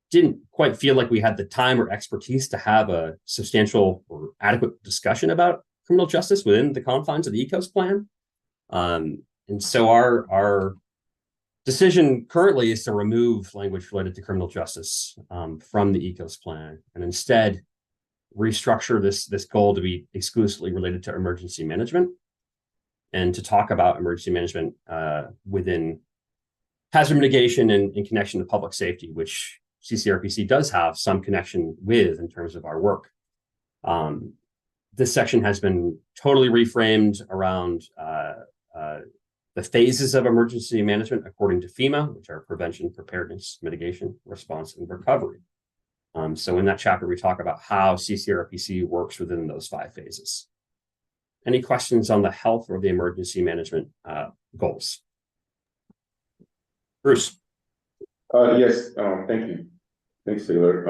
didn't quite feel like we had the time or expertise to have a substantial or adequate discussion about criminal justice within the confines of the ECOS plan. And so our decision currently is to remove language related to criminal justice from the ECOS plan, and instead restructure this goal to be exclusively related to emergency management, and to talk about emergency management within hazard mitigation and in connection to public safety, which CCRPC does have some connection with in terms of our work. This section has been totally reframed around the phases of emergency management according to FEMA, which are prevention, preparedness, mitigation, response, and recovery. So in that chapter, we talk about how CCRPC works within those 5 phases. Any questions on the health or the emergency management goals? Bruce. Yes, thank you. Thanks, Taylor.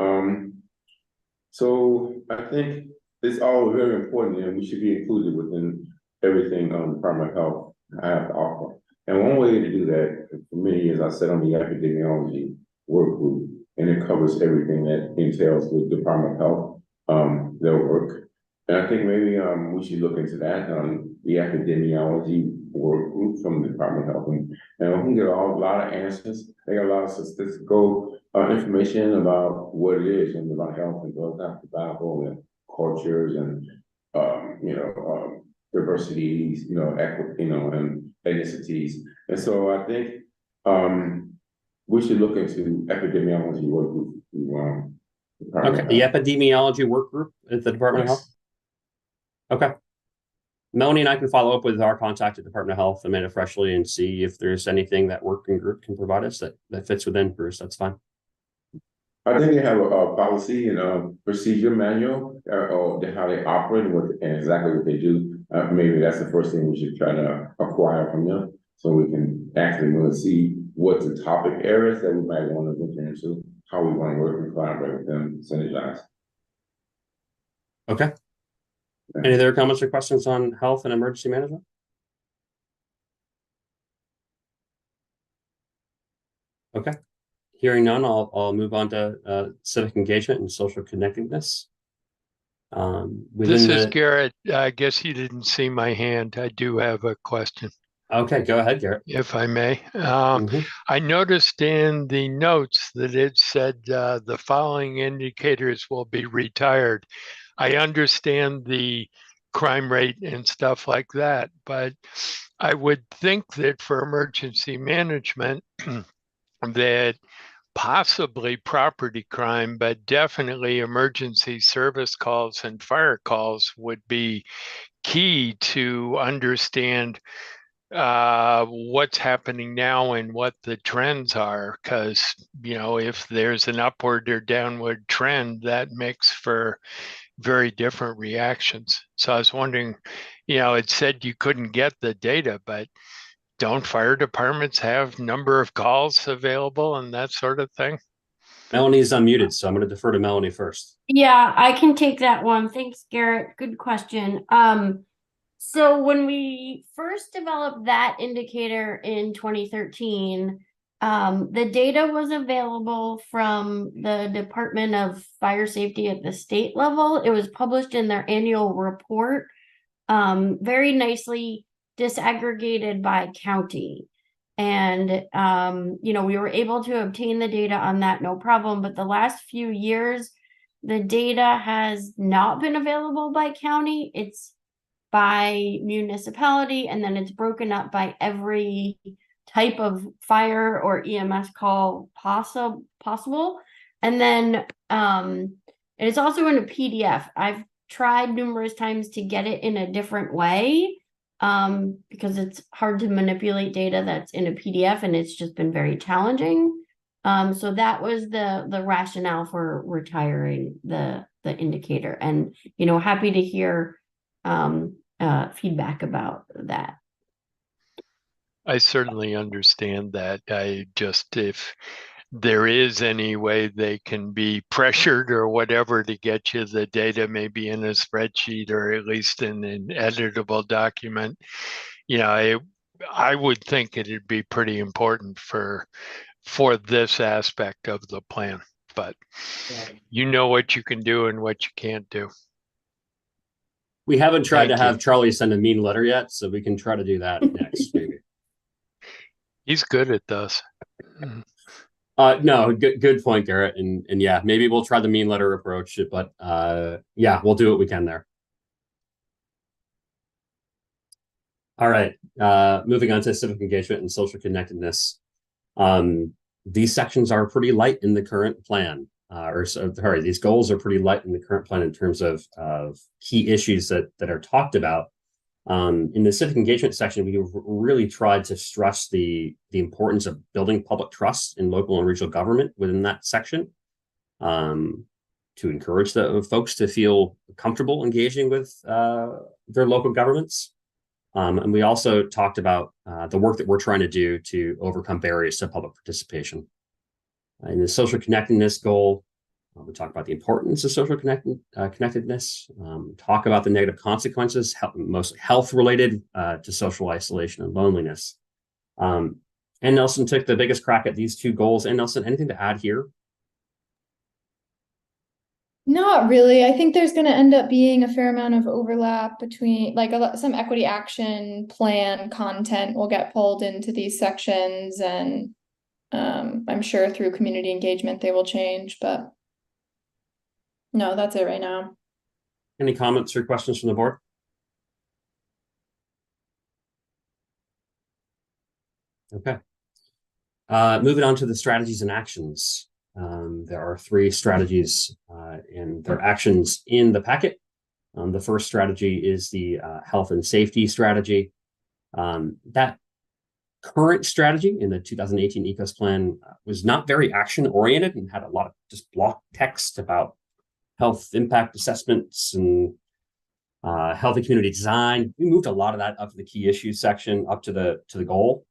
So I think it's all very important, and we should be included within everything Department of Health have to offer. And one way to do that, for many years, I sat on the epidemiology work group, and it covers everything that entails with Department of Health, their work. And I think maybe we should look into that, the epidemiology work group from the Department of Health, and we can get a lot of answers. They got a lot of statistical information about what it is and about health and growth after tobacco and cultures and diversities, equity, and ethnicities. And so I think we should look into epidemiology work group. Okay, the epidemiology work group at the Department of Health. Okay. Melanie and I can follow up with our contact at Department of Health, Amanda Freshley, and see if there's anything that working group can provide us that fits within Bruce. That's fine. I think they have a policy and a procedure manual or how they operate and exactly what they do. Maybe that's the first thing we should try to acquire from them, so we can actually see what the topic areas that we might want to look into, how we want to work and collaborate with them, synergize. Okay. Any other comments or questions on health and emergency management? Okay. Hearing none, I'll move on to civic engagement and social connectedness. This is Garrett. I guess you didn't see my hand. I do have a question. Okay, go ahead, Garrett. If I may. I noticed in the notes that it said the following indicators will be retired. I understand the crime rate and stuff like that, but I would think that for emergency management that possibly property crime, but definitely emergency service calls and fire calls would be key to understand what's happening now and what the trends are, because if there's an upward or downward trend, that makes for very different reactions. So I was wondering, it said you couldn't get the data, but don't fire departments have number of calls available and that sort of thing? Melanie's unmuted, so I'm going to defer to Melanie first. Yeah, I can take that one. Thanks, Garrett. Good question. So when we first developed that indicator in 2013, The data was available from the Department of Fire Safety at the state level. It was published in their annual report, very nicely disaggregated by county. And, we were able to obtain the data on that, no problem. But the last few years, the data has not been available by county. It's by municipality, and then it's broken up by every type of fire or EMS call possible. And then it is also in a PDF. I've tried numerous times to get it in a different way because it's hard to manipulate data that's in a PDF, and it's just been very challenging. So that was the rationale for retiring the indicator, and happy to hear feedback about that. I certainly understand that. If there is any way they can be pressured or whatever to get you the data, maybe in a spreadsheet or at least in an editable document, I would think it'd be pretty important for this aspect of the plan. But you know what you can do and what you can't do. We haven't tried to have Charlie send a mean letter yet, so we can try to do that next, maybe. He's good at those. No, good point, Garrett. And yeah, maybe we'll try the mean letter approach, but yeah, we'll do what we can there. All right, moving on to civic engagement and social connectedness. These sections are pretty light in the current plan. These goals are pretty light in the current plan in terms of key issues that are talked about. In the civic engagement section, we really tried to stress the importance of building public trust in local and regional government within that section, to encourage the folks to feel comfortable engaging with their local governments. And we also talked about the work that we're trying to do to overcome barriers to public participation. In the social connectedness goal, we talk about the importance of social connectedness, talk about the negative consequences, mostly health-related to social isolation and loneliness. And Nelson took the biggest crack at these two goals. And Nelson, anything to add here? Not really. I think there's going to end up being a fair amount of overlap between, like, some equity action plan content will get pulled into these sections, and I'm sure through community engagement they will change, but no, that's it right now. Any comments or questions from the board? Okay. Moving on to the strategies and actions. There are 3 strategies and their actions in the packet. The first strategy is the health and safety strategy. That current strategy in the 2018 ECOS plan was not very action oriented and had a lot of just block text about health impact assessments and healthy community design. We moved a lot of that up to the key issues section, up to the goal.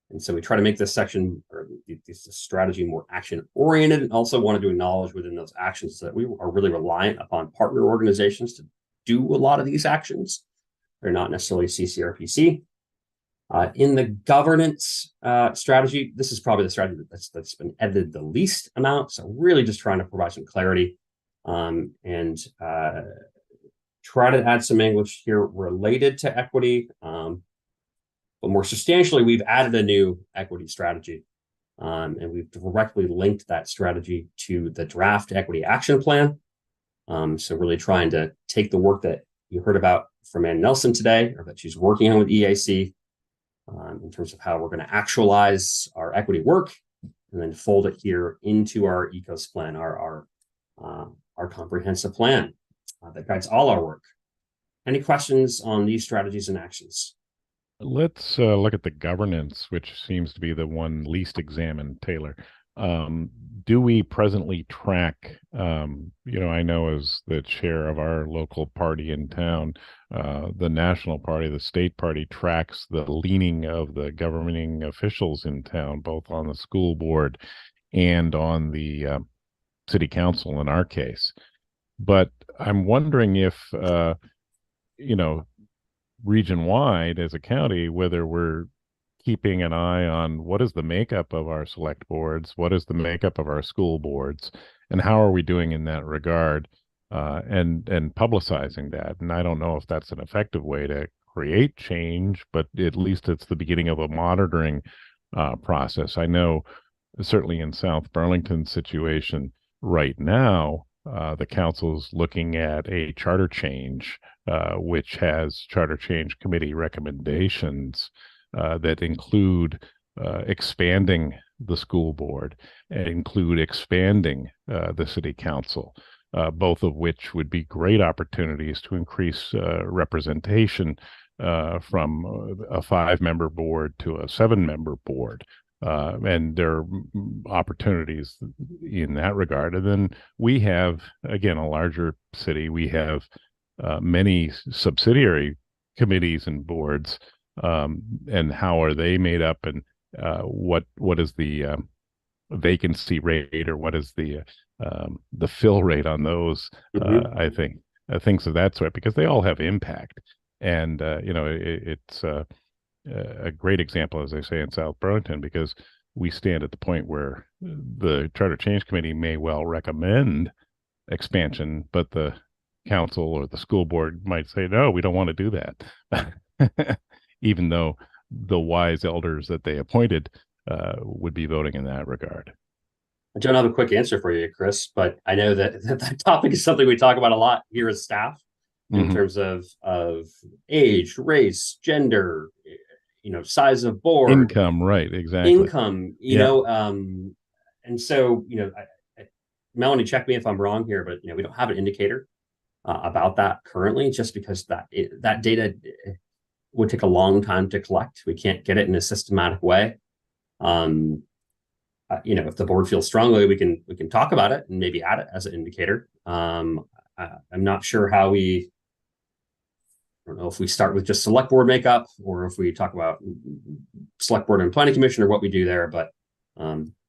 And so we try to make this section or this strategy more action oriented, and also wanted to acknowledge within those actions that we are really reliant upon partner organizations to do a lot of these actions. They're not necessarily CCRPC. In the governance strategy, this is probably the strategy that's been edited the least amount. So really just trying to provide some clarity and try to add some language here related to equity. But more substantially, we've added a new equity strategy, and we've directly linked that strategy to the draft equity action plan. So really trying to take the work that you heard about from Ann Nelson today, or that she's working on with EAC, in terms of how we're going to actualize our equity work, and then fold it here into our ECOS plan, our comprehensive plan that guides all our work. Any questions on these strategies and actions? Let's look at the governance, which seems to be the one least examined, Taylor. Do we presently track, I know as the chair of our local party in town, the national party, the state party tracks the leaning of the governing officials in town, both on the school board and on the city council in our case. But I'm wondering if, region-wide as a county, whether we're keeping an eye on what is the makeup of our select boards, what is the makeup of our school boards, and how are we doing in that regard, and publicizing that. And I don't know if that's an effective way to create change, but at least it's the beginning of a monitoring process. I know certainly in South Burlington's situation right now, the council's looking at a charter change, which has charter change committee recommendations that include expanding the school board and include expanding the city council, both of which would be great opportunities to increase representation from a 5-member board to a 7-member board. And there are opportunities in that regard. And then we have, again, a larger city. We have many subsidiary committees and boards, and how are they made up, and what is the vacancy rate, or what is the fill rate on those? I think things of that sort, because they all have impact. And it's a great example, as I say, in South Burlington, because we stand at the point where the Charter Change Committee may well recommend expansion, but the council or the school board might say, no, we don't want to do that, even though the wise elders that they appointed would be voting in that regard. I don't have a quick answer for you, Chris, but I know that topic is something we talk about a lot here as staff in terms of age, race, gender, size of board, income, right? Exactly. Income, you know, and so, Melanie, check me if I'm wrong here, but we don't have an indicator about that currently, just because that data would take a long time to collect. We can't get it in a systematic way. If the board feels strongly, we can talk about it and maybe add it as an indicator. I'm not sure how I don't know if we start with just select board makeup, or if we talk about select board and planning commission, or what we do there. But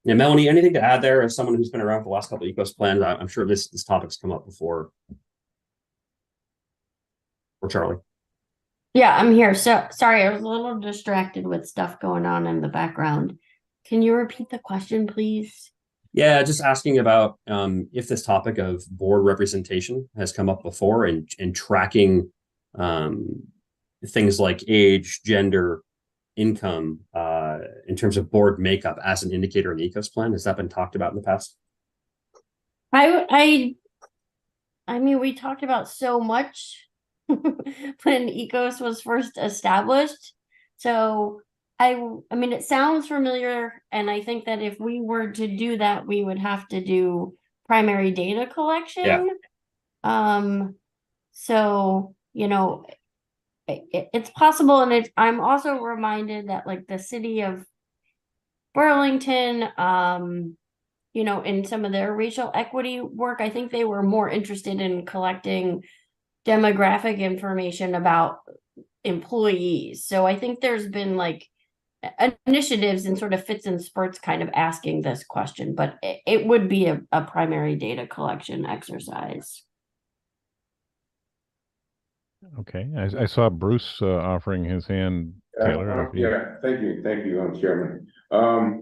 Melanie, anything to add there as someone who's been around for the last couple of ecos plans? I'm sure this topic's come up before. Or Charlie. Yeah, I'm here. So sorry, I was a little distracted with stuff going on in the background. Can you repeat the question, please? Yeah, just asking about if this topic of board representation has come up before, and tracking things like age, gender, income, in terms of board makeup as an indicator in the ecos plan. Has that been talked about in the past? I mean, we talked about so much when ecos was first established. So I mean, it sounds familiar, and I think that if we were to do that, we would have to do primary data collection. Yeah. So, it's possible, and I'm also reminded that, like, the city of Burlington, in some of their racial equity work, I think they were more interested in collecting demographic information about employees. So I think there's been like initiatives in sort of fits and spurts kind of asking this question, but it would be a primary data collection exercise. Okay, I saw Bruce offering his hand, Taylor. Thank you, Chairman. My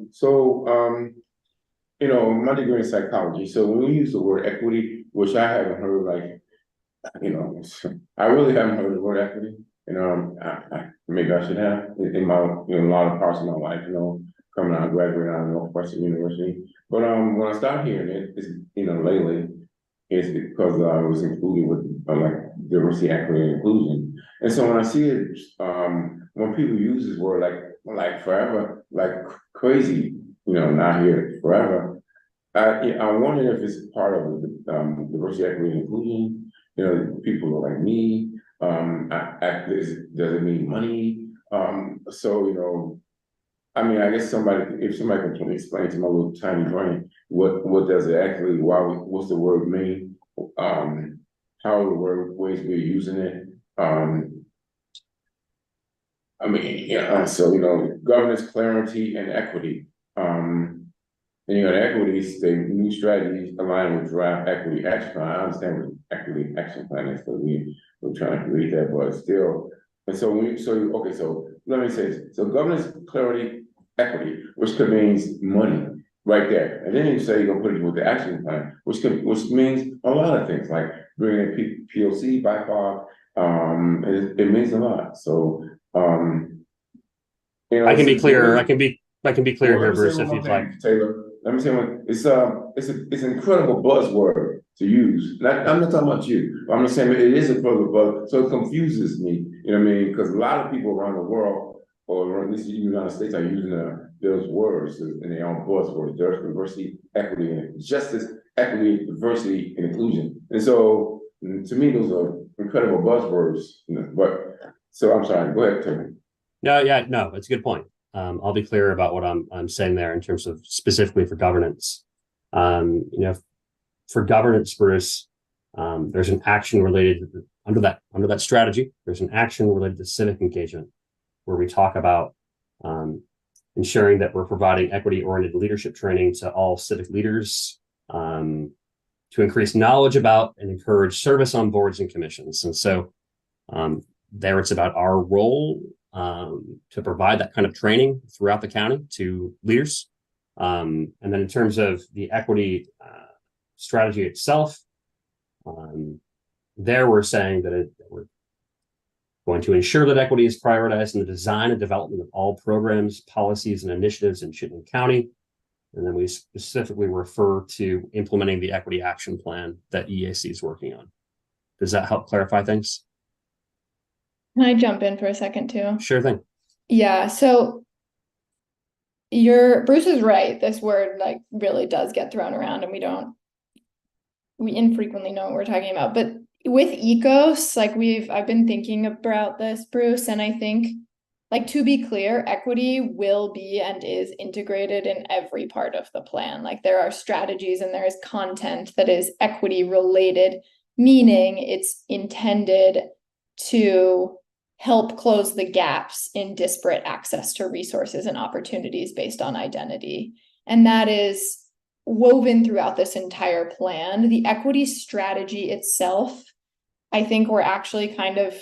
degree in psychology. So when we use the word equity, which I haven't heard, I really haven't heard the word equity. Maybe I should have in my a lot of parts of my life. Coming out, graduating out of Northwestern University. But when I started hearing it, it's lately, it's because I was included with diversity, equity, and inclusion. And so when I see it, when people use this word like forever, like crazy, not here forever, I wonder if it's part of the diversity, equity, and inclusion. People like me. Does it mean money? I guess if somebody can explain to my little tiny brain what does it actually, what's the word mean? How are the ways we're using it? Governance, clarity, and equity. Equities, the new strategies align with draft equity action plan. I understand what equity action plan is, but we're trying to create that, but still. And so let me say this. So governance, clarity, equity, which could means money right there. And then you say you're gonna put it with the action plan, which means a lot of things, like bringing in POC, BIPOC, it means a lot. So, you know, I can be clear. I can be clear here, Bruce, if you'd like. Taylor, let me say one. It's an incredible buzzword to use. I'm not talking about you. I'm just saying it is a incredible buzz. So it confuses me. You know what I mean? Because a lot of people around the world, or at least in the United States, are using those words in their own buzzwords. There's diversity, equity, and justice, equity, diversity, and inclusion. And so, to me, those are incredible buzzwords. You know, but so I'm sorry. Go ahead, Taylor. No, it's a good point. I'll be clear about what I'm saying there in terms of specifically for governance. You know, for governance, Bruce, there's an action related under that strategy. There's an action related to civic engagement, where we talk about ensuring that we're providing equity-oriented leadership training to all civic leaders, to increase knowledge about and encourage service on boards and commissions. And so there it's about our role to provide that kind of training throughout the county to leaders. And then in terms of the equity strategy itself, there we're saying that we're going to ensure that equity is prioritized in the design and development of all programs, policies, and initiatives in Chittenden County. And then we specifically refer to implementing the equity action plan that EAC is working on. Does that help clarify things? Can I jump in for a second too? Sure thing. Yeah, so Bruce is right. This word like really does get thrown around and we infrequently know what we're talking about. But with ECOS, like I've been thinking about this, Bruce, and I think, like, to be clear, equity will be and is integrated in every part of the plan. Like, there are strategies and there is content that is equity related, meaning it's intended to help close the gaps in disparate access to resources and opportunities based on identity. And that is woven throughout this entire plan. The equity strategy itself, I think we're actually kind of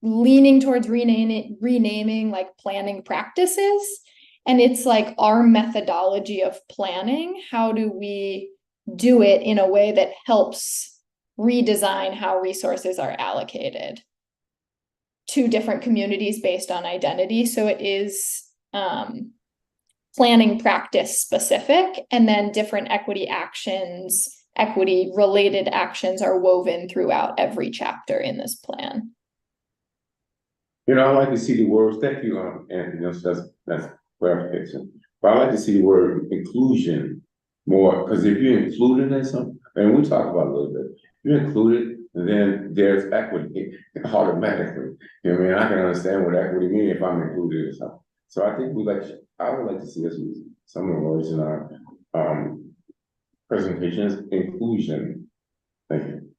leaning towards renaming like planning practices. And it's like our methodology of planning. How do we do it in a way that helps redesign how resources are allocated to different communities based on identity? So it is planning practice specific, and then different equity actions, equity related actions are woven throughout every chapter in this plan. You know, I like to see the words, thank you, Anthony, that's clarification. But I like to see the word inclusion more, because if you're included in something, and we talk about it a little bit, you're included, then there's equity automatically. You know what I mean? I can understand what equity means if I'm included in something. So I think I would like to see us use some of the words in our presentations, inclusion. Thank you.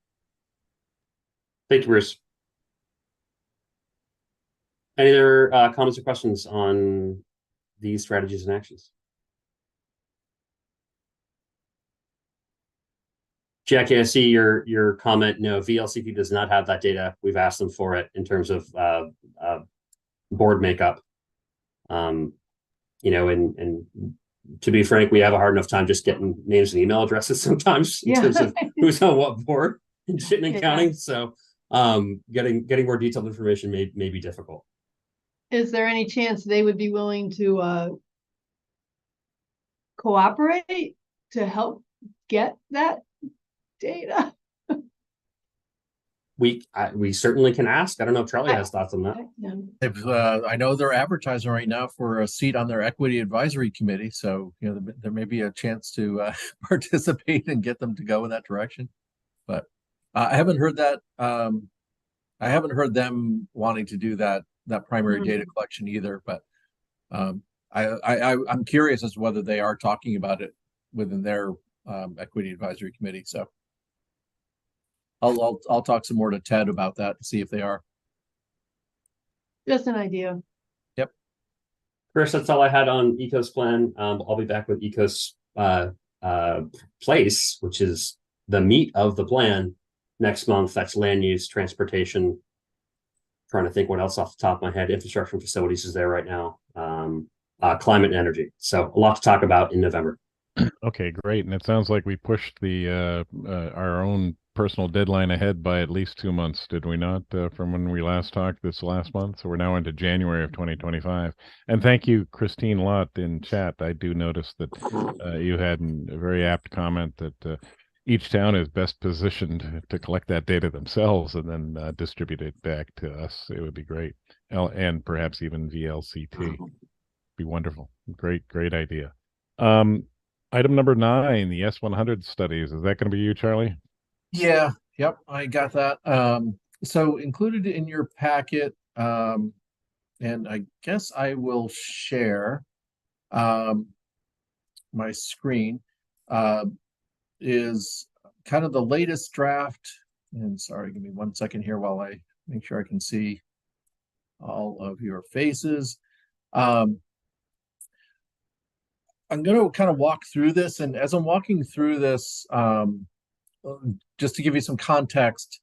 Thank you, Bruce. Any other comments or questions on these strategies and actions? Jackie, I see your comment. No, VLCT does not have that data. We've asked them for it in terms of board makeup. You know, and to be frank, we have a hard enough time just getting names and email addresses sometimes in terms of who's on what board in Chittenden County. So getting more detailed information may be difficult. Is there any chance they would be willing to cooperate to help get that data? We certainly can ask. I don't know if Charlie has thoughts on that. If I know they're advertising right now for a seat on their equity advisory committee, so you know there may be a chance to participate and get them to go in that direction. But I haven't heard that. I haven't heard them wanting to do that primary data collection either. But I'm curious as to whether they are talking about it within their equity advisory committee. So I'll talk some more to Ted about that to see if they are. Just an idea. Yep. Chris, that's all I had on ECO's plan. I'll be back with ECO's place, which is the meat of the plan next month. That's land use, transportation, trying to think what else off the top of my head. Infrastructure and facilities is there right now. Climate and energy. So a lot to talk about in November. Okay, great. And it sounds like we pushed the our own personal deadline ahead by at least 2 months, did we not, from when we last talked this last month? So we're now into January of 2025. And thank you, Christine Lott, in chat. I do notice that you had a very apt comment that each town is best positioned to collect that data themselves and then distribute it back to us. It would be great. And perhaps even VLCT. Be wonderful. Great idea. Item number 9, the S100 studies. Is that going to be you, Charlie? Yeah, yep, I got that. So included in your packet, and I guess I will share my screen, is kind of the latest draft. And sorry, give me 1 second here while I make sure I can see all of your faces. I'm going to kind of walk through this, and as I'm walking through this, just to give you some context,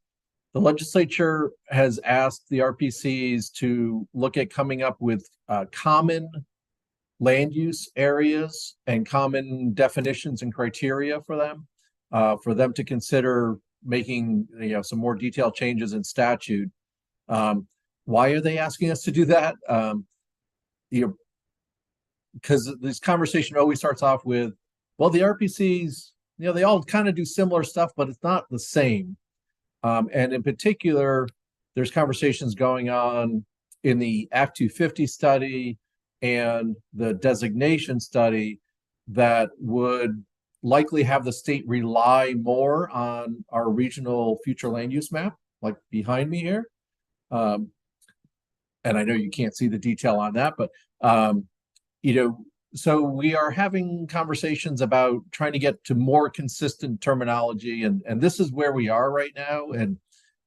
the legislature has asked the RPCs to look at coming up with common land use areas and common definitions and criteria for them to consider making some more detailed changes in statute. Why are they asking us to do that? Because this conversation always starts off with, well, the RPCs, they all kind of do similar stuff, but it's not the same. And in particular, there's conversations going on in the Act 250 study and the designation study that would likely have the state rely more on our regional future land use map, like behind me here. And I know you can't see the detail on that, but so we are having conversations about trying to get to more consistent terminology, and this is where we are right now. And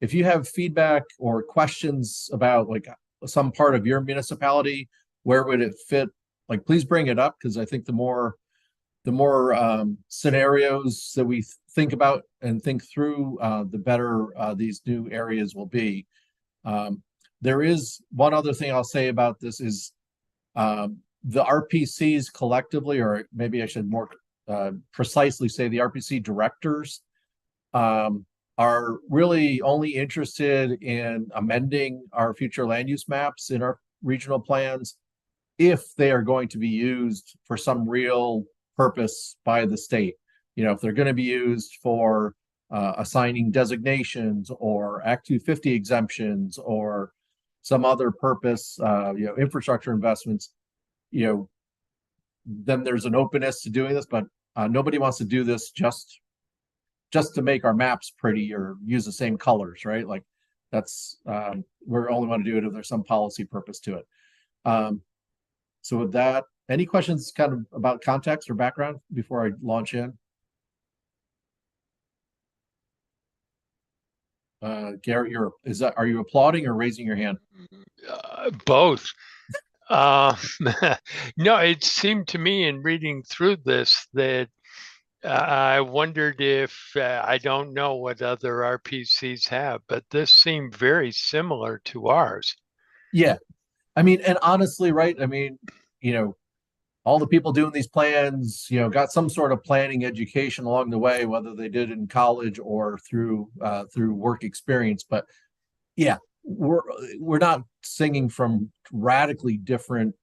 if you have feedback or questions about like some part of your municipality, where would it fit? Like, please bring it up, because I think the more scenarios that we think about and think through, the better these new areas will be. There is one other thing I'll say about this is the RPCs collectively, or maybe I should more precisely say the RPC directors, are really only interested in amending our future land use maps in our regional plans if they are going to be used for some real purpose by the state. If they're going to be used for assigning designations or Act 250 exemptions or some other purpose, infrastructure investments, then there's an openness to doing this, but nobody wants to do this just to make our maps pretty or use the same colors, right? Like that's we only want to do it if there's some policy purpose to it. So with that, any questions kind of about context or background before I launch in? Garrett, are you applauding or raising your hand? Both. No, it seemed to me in reading through this that I wondered if I don't know what other RPCs have, but this seemed very similar to ours. Yeah. I mean, and honestly, right? I mean, all the people doing these plans, got some sort of planning education along the way, whether they did in college or through work experience. But yeah, we're not singing from radically different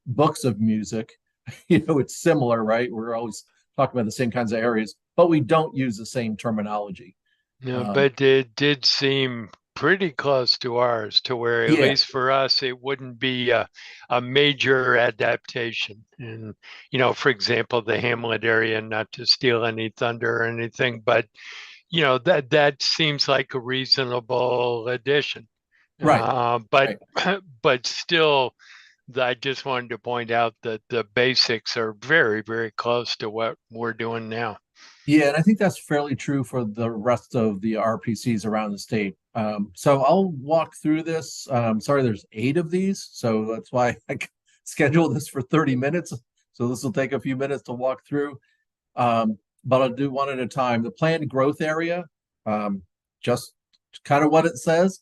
books of music. It's similar, right? We're always talking about the same kinds of areas, but we don't use the same terminology. No, but it did seem pretty close to ours, to where at least for us it wouldn't be a major adaptation. And for example, the Hamlet area, not to steal any thunder or anything, but that seems like a reasonable addition. Right. But still, I just wanted to point out that the basics are very, very close to what we're doing now. Yeah, and I think that's fairly true for the rest of the RPCs around the state. So I'll walk through this. Sorry, there's 8 of these, so that's why I scheduled this for 30 minutes. So this will take a few minutes to walk through, but I'll do one at a time. The planned growth area, just kind of what it says.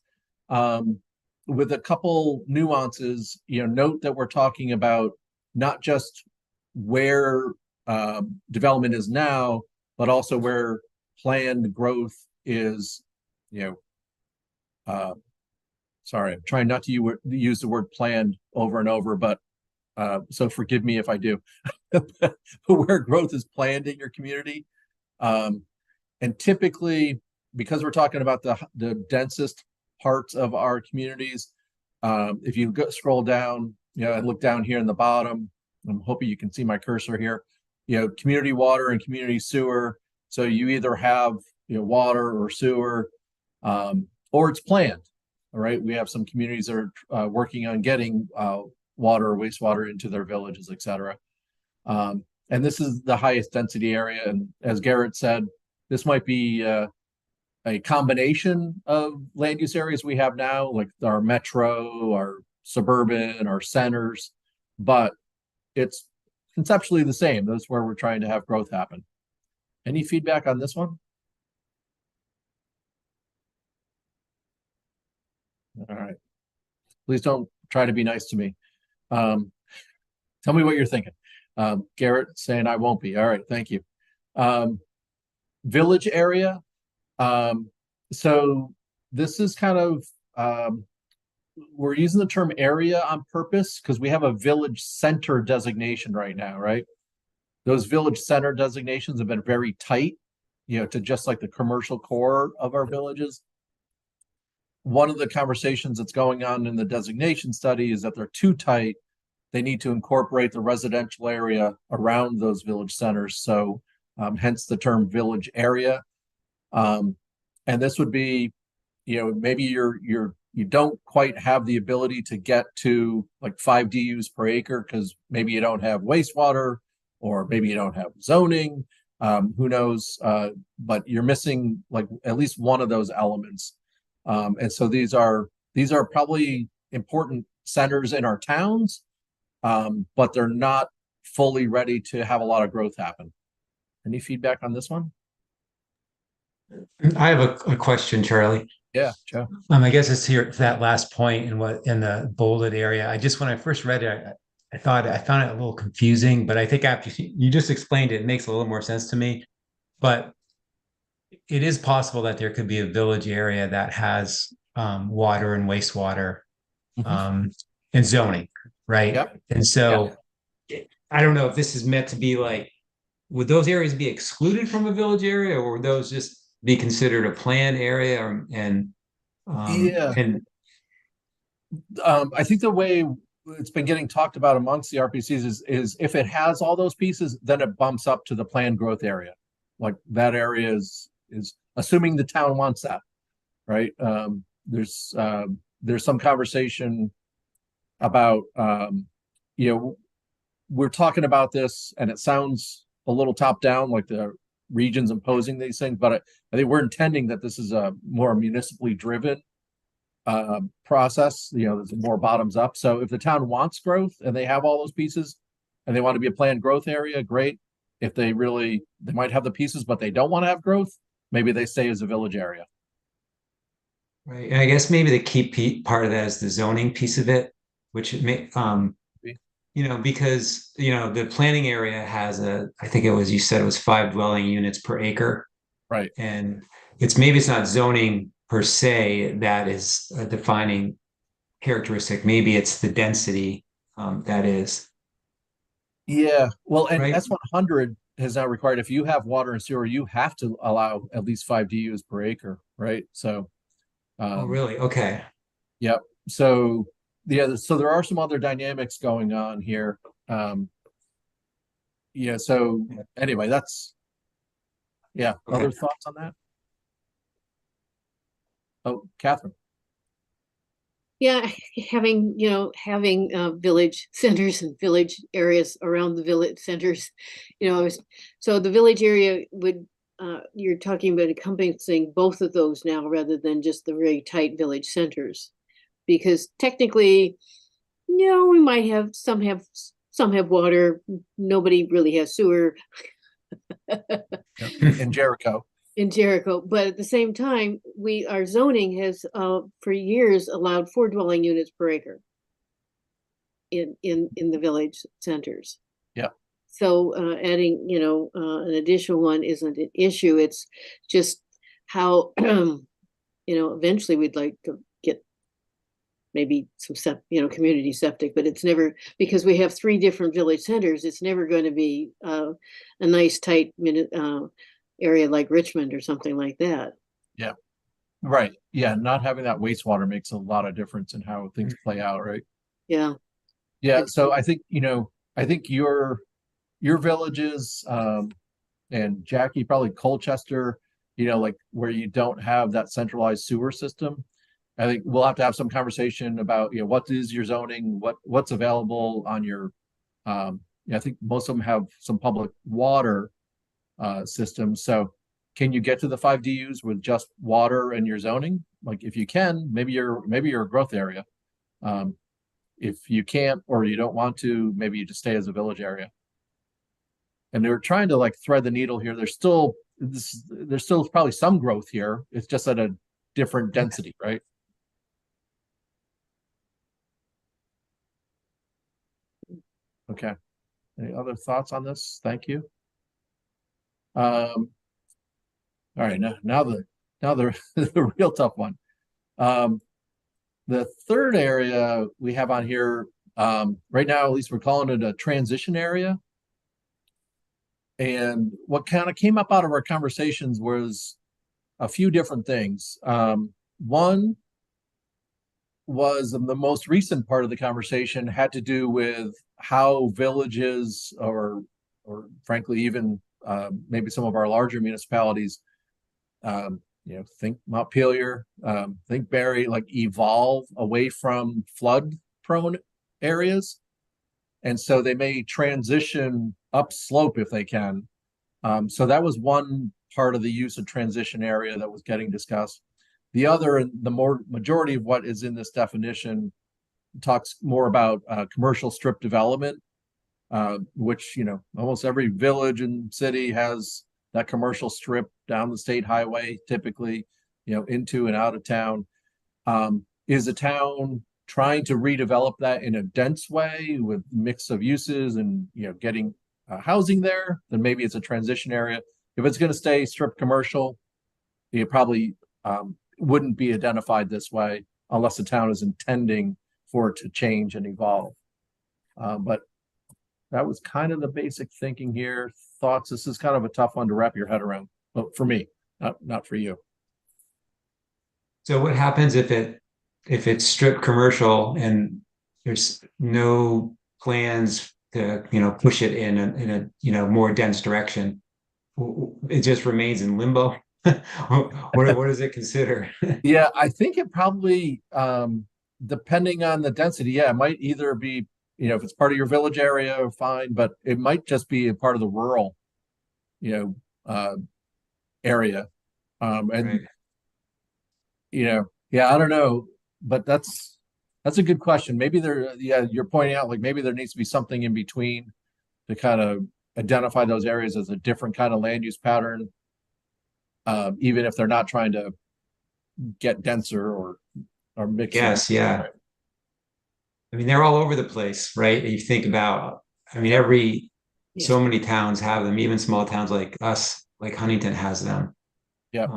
with a couple nuances, note that we're talking about not just where development is now, but also where planned growth is, sorry, I'm trying not to use the word planned over and over, but so forgive me if I do. But where growth is planned in your community. And typically, because we're talking about the densest parts of our communities, if you scroll down, and look down here in the bottom, I'm hoping you can see my cursor here, community water and community sewer. So you either have, water or sewer, or it's planned. All right. We have some communities that are working on getting water or wastewater into their villages, et cetera. And this is the highest density area. And as Garrett said, this might be a combination of land use areas we have now, like our metro, our suburban, our centers, but it's conceptually the same. That's where we're trying to have growth happen. Any feedback on this one? All right. Please don't try to be nice to me. Tell me what you're thinking. Garrett saying I won't be. All right, thank you. Village area. So this is kind of, we're using the term area on purpose because we have a village center designation right now, right? Those village center designations have been very tight, to just like the commercial core of our villages. One of the conversations that's going on in the designation study is that they're too tight. They need to incorporate the residential area around those village centers. So hence the term village area. And this would be, maybe you don't quite have the ability to get to like 5 DUs per acre because maybe you don't have wastewater or maybe you don't have zoning. Who knows? But you're missing like at least one of those elements. And so these are probably important centers in our towns, but they're not fully ready to have a lot of growth happen. Any feedback on this one? I have a question, Charlie. Yeah, Joe. I guess it's here that last point in the bolded area. When I first read it, I thought I found it a little confusing, but I think after you just explained it, it makes a little more sense to me. But it is possible that there could be a village area that has water and wastewater and zoning, right? Yep. And so I don't know if this is meant to be like, would those areas be excluded from a village area, or would those just be considered a planned area? I think the way it's been getting talked about amongst the RPCs is if it has all those pieces, then it bumps up to the planned growth area. Like that area is assuming the town wants that, right? There's some conversation about we're talking about this and it sounds a little top down, like the regions imposing these things, but I think we're intending that this is a more municipally driven process. There's more bottoms up. So if the town wants growth and they have all those pieces and they want to be a planned growth area, great. If they might have the pieces, but they don't want to have growth, maybe they stay as a village area. Right. And I guess maybe the key part of that is the zoning piece of it, which it may, because, the planning area has I think you said it was 5 dwelling units per acre. Right. And it's not zoning per se that is a defining characteristic. Maybe it's the density that is. Yeah. Well, and S100 has now required, if you have water and sewer, you have to allow at least 5 DUs per acre. Right. So. Oh, really? Okay. Yep. So so there are some other dynamics going on here. So anyway, that's okay. Other thoughts on that? Oh, Catherine. Yeah, having village centers and village areas around the village centers, so the village area would you're talking about encompassing both of those now rather than just the very tight village centers, because technically, we might have some have Nobody really has sewer. In Jericho. in Jericho, but at the same time, our zoning has for years allowed 4 dwelling units per acre in the village centers. Yeah. So adding, an additional one isn't an issue. It's just how, eventually we'd like to get maybe some community septic, but it's never, because we have 3 different village centers, it's never going to be a nice tight area like Richmond or something like that. Yeah. Right. Yeah. Not having that wastewater makes a lot of difference in how things play out, right? Yeah. Yeah. So I think, I think your villages, and Jackie, probably Colchester, like where you don't have that centralized sewer system. I think we'll have to have some conversation about, what is your zoning, what's available on your, I think most of them have some public water systems. So can you get to the 5 DUs with just water and your zoning? Like if you can, maybe you're a growth area. If you can't, or you don't want to, maybe you just stay as a village area. And they're trying to like thread the needle here. There's still probably some growth here. It's just at a different density, right? Okay. Any other thoughts on this? Thank you. All right, now the the real tough one. The third area we have on here, right now, at least we're calling it a transition area. And what kind of came up out of our conversations was a few different things. One was the most recent part of the conversation had to do with how villages or frankly, even maybe some of our larger municipalities, think Montpelier, think Barry, like evolve away from flood prone areas. And so they may transition upslope if they can. So that was one part of the use of transition area that was getting discussed. The other, and the majority of what is in this definition, talks more about commercial strip development, which, almost every village and city has that commercial strip down the state highway, typically, into and out of town. Is a town trying to redevelop that in a dense way with mix of uses and, getting housing there, then maybe it's a transition area. If it's going to stay strip commercial, it probably wouldn't be identified this way unless the town is intending for it to change and evolve. But that was kind of the basic thinking here. Thoughts? This is kind of a tough one to wrap your head around. Well, for me, not for you. So what happens if it's strip commercial and there's no plans to push it in a more dense direction? It just remains in limbo. What does it consider? Yeah, I think it probably, depending on the density, it might either be, if it's part of your village area, fine, but it might just be a part of the rural, area. And right. I don't know, but that's a good question. Maybe you're pointing out like maybe there needs to be something in between to kind of identify those areas as a different kind of land use pattern, even if they're not trying to get denser or mix. Yes, yeah. I mean, they're all over the place, right? You think about, so many towns have them, even small towns like us, like Huntington has them. Yeah.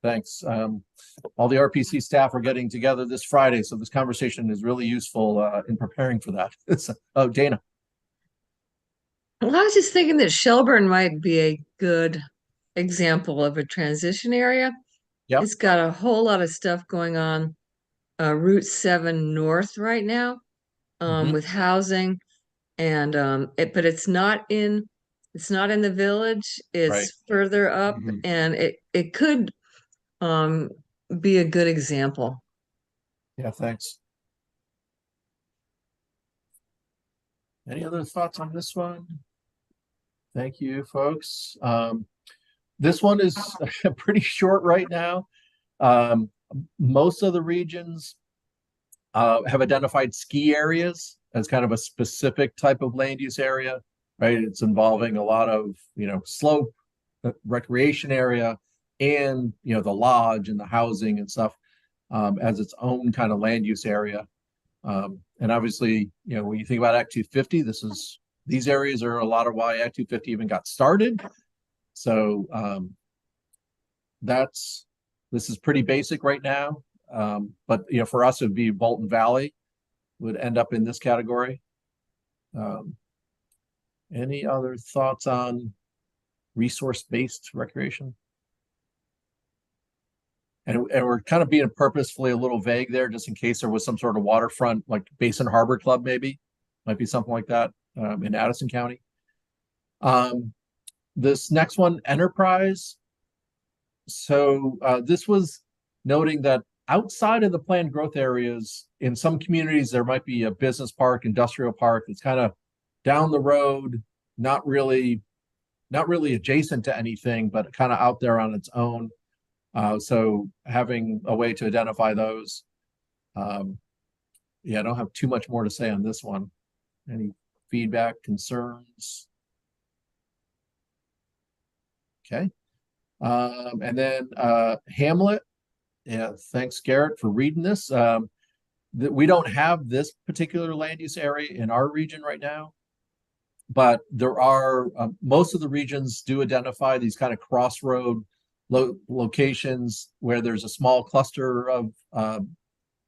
Thanks. All the RPC staff are getting together this Friday, so this conversation is really useful in preparing for that. Oh, Dana. Well, I was just thinking that Shelburne might be a good example of a transition area. Yeah. It's got a whole lot of stuff going on Route 7 North right now, with housing, and but it's not in the village. It's further up, and it could be a good example. Yeah, thanks. Any other thoughts on this one? Thank you, folks. This one is pretty short right now. Most of the regions have identified ski areas as kind of a specific type of land use area. right? It's involving a lot of, slope, recreation area, and, the lodge and the housing and stuff, as its own kind of land use area. And obviously, when you think about Act 250, these areas are a lot of why Act 250 even got started. So this is pretty basic right now. But for us, it would be Bolton Valley would end up in this category. Any other thoughts on resource-based recreation? And we're kind of being purposefully a little vague there, just in case there was some sort of waterfront, like Basin Harbor Club, maybe might be something like that in Addison County. This next one, enterprise. So this was noting that outside of the planned growth areas, in some communities, there might be a business park, industrial park that's kind of down the road, not really adjacent to anything, but kind of out there on its own. So having a way to identify those. Yeah, I don't have too much more to say on this one. Any feedback, concerns? Okay. And then Hamlet. Yeah, thanks, Garrett, for reading this. We don't have this particular land use area in our region right now, but there are most of the regions do identify these kind of crossroad locations where there's a small cluster of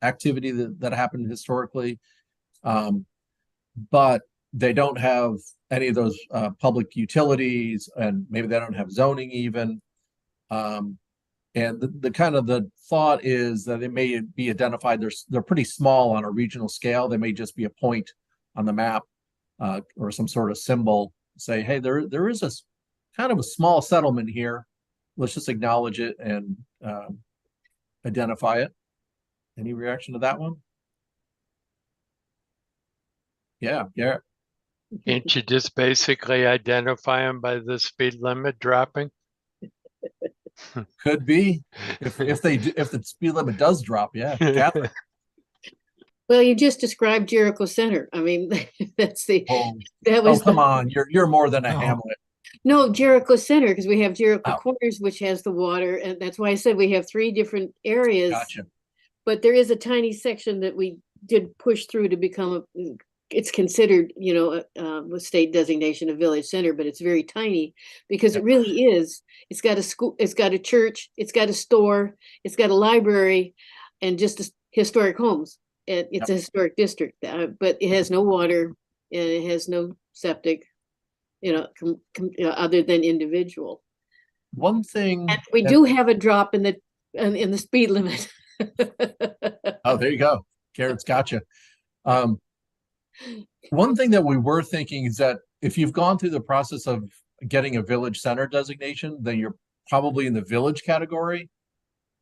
activity that happened historically, but they don't have any of those public utilities, and maybe they don't have zoning even. And the kind of the thought is that they may be identified. They're pretty small on a regional scale. They may just be a point on the map or some sort of symbol. Say, hey, there is a kind of a small settlement here. Let's just acknowledge it and identify it. Any reaction to that one? Yeah. Can't you just basically identify them by the speed limit dropping? Could be if the speed limit does drop. Yeah, Catherine. Well, you just described Jericho Center. I mean, that was. Come on, you're more than a hamlet. No, Jericho Center, because we have Jericho Corners, which has the water, and that's why I said we have 3 different areas. Gotcha. But there is a tiny section that we did push through to become it's considered, a state designation of village center, but it's very tiny because it really is. It's got a school, it's got a church, it's got a store, it's got a library, and just historic homes. And it's a historic district, but it has no water and it has no septic, other than individual. One thing, and we do have a drop in the speed limit. Oh, there you go. Garrett's gotcha. One thing that we were thinking is that if you've gone through the process of getting a village center designation, then you're probably in the village category.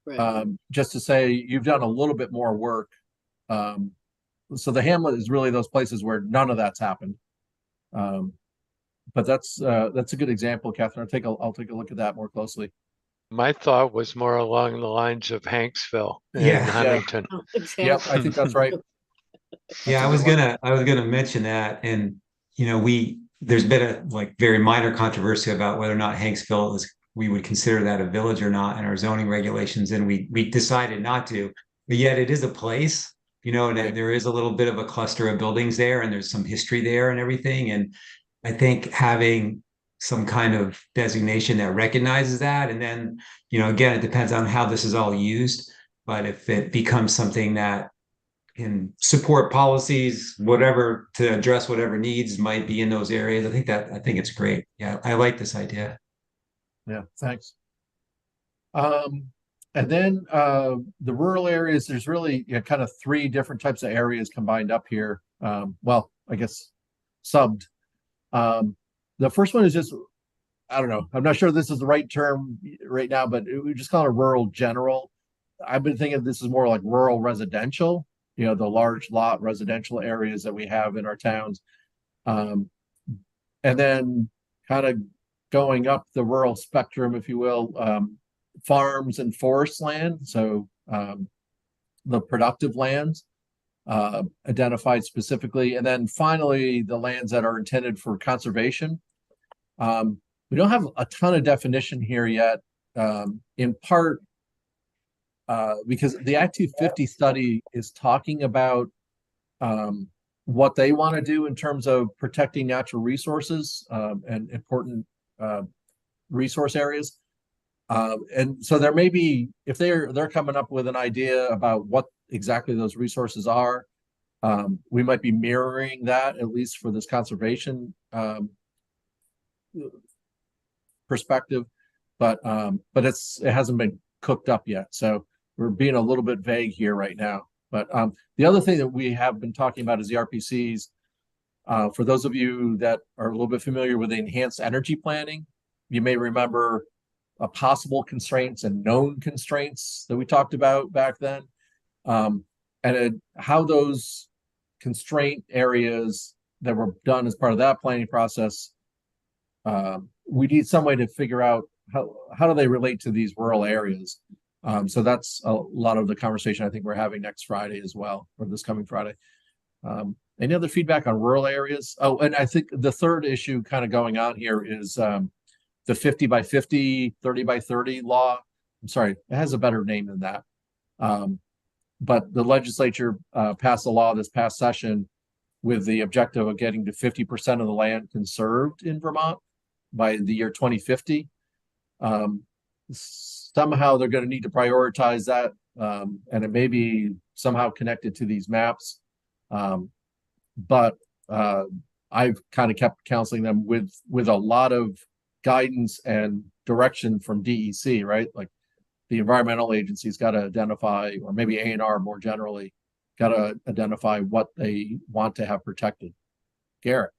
Right. Just to say you've done a little bit more work. So the hamlet is really those places where none of that's happened. But that's a good example, Catherine. I'll take a look at that more closely. My thought was more along the lines of Hanksville and Huntington. Oh, exactly. Yep, I think that's right. Yeah, I was gonna mention that, and there's been a very minor controversy about whether or not Hanksville we would consider that a village or not in our zoning regulations, and we decided not to. But yet it is a place, and there is a little bit of a cluster of buildings there, and there's some history there and everything. And I think having some kind of designation that recognizes that, and then again, it depends on how this is all used. But if it becomes something that can support policies, whatever, to address whatever needs might be in those areas, I think it's great. Yeah, I like this idea. Yeah, thanks. And then the rural areas, there's really kind of 3 different types of areas combined up here. Well, I guess subbed. The first one is just, I don't know, I'm not sure this is the right term right now, but we just call it rural general. I've been thinking this is more like rural residential, the large lot residential areas that we have in our towns. And then kind of going up the rural spectrum, if you will, farms and forest land. So the productive lands. identified specifically. And then finally, the lands that are intended for conservation. We don't have a ton of definition here yet, in part because the Act 250 study is talking about what they want to do in terms of protecting natural resources and important resource areas. And so there may be, if they're coming up with an idea about what exactly those resources are, we might be mirroring that, at least for this conservation perspective, but it hasn't been cooked up yet. So we're being a little bit vague here right now. But the other thing that we have been talking about is the RPCs. For those of you that are a little bit familiar with enhanced energy planning, you may remember possible constraints and known constraints that we talked about back then, and how those constraint areas that were done as part of that planning process, we need some way to figure out how do they relate to these rural areas. So that's a lot of the conversation I think we're having next Friday as well, or this coming Friday. Any other feedback on rural areas? Oh, and I think the third issue kind of going on here is the 50 by 50, 30 by 30 law. I'm sorry, it has a better name than that. But the legislature passed a law this past session with the objective of getting to 50% of the land conserved in Vermont by the year 2050. Somehow they're going to need to prioritize that, and it may be somehow connected to these maps. But I've kind of kept counseling them with a lot of guidance and direction from DEC, right? Like the environmental agency's got to identify, or maybe A&R more generally, got to identify what they want to have protected. Garrett.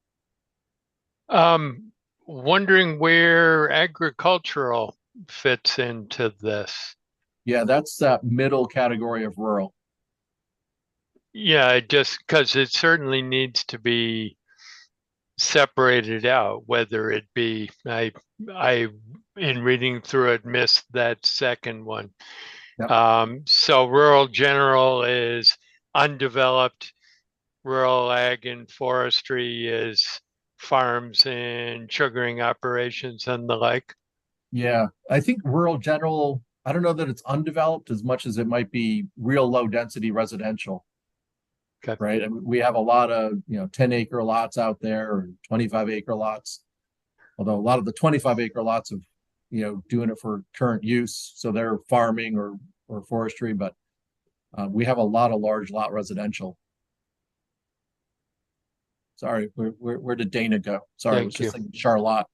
Wondering where agricultural fits into this. Yeah, that's that middle category of rural. Yeah, just because it certainly needs to be separated out, whether it be, I in reading through it missed that second one. Yep. So rural general is undeveloped, rural ag and forestry is farms and sugaring operations and the like. Yeah, I think rural general, I don't know that it's undeveloped as much as it might be real low density residential. Okay. Right. And we have a lot of, 10-acre lots out there, or 25-acre lots. Although a lot of the 25-acre lots of, doing it for current use. So they're farming or forestry, but we have a lot of large lot residential. Sorry, where did Dana go? Sorry, I was just thinking Charlotte.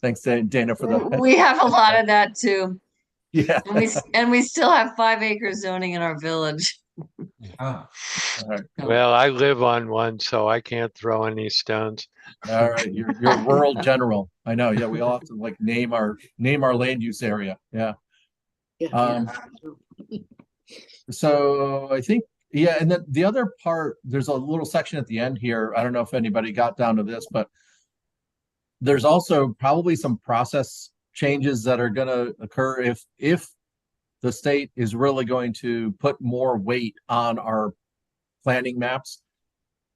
Thanks, Dana, for the. We have a lot of that too. Yeah. And we still have 5-acre zoning in our village. All right. Well, I live on one, so I can't throw any stones. All right, you're rural general. I know. Yeah, we all have to name our land use area. Yeah. So I think, and then the other part, there's a little section at the end here. I don't know if anybody got down to this, but there's also probably some process changes that are going to occur if the state is really going to put more weight on our planning maps.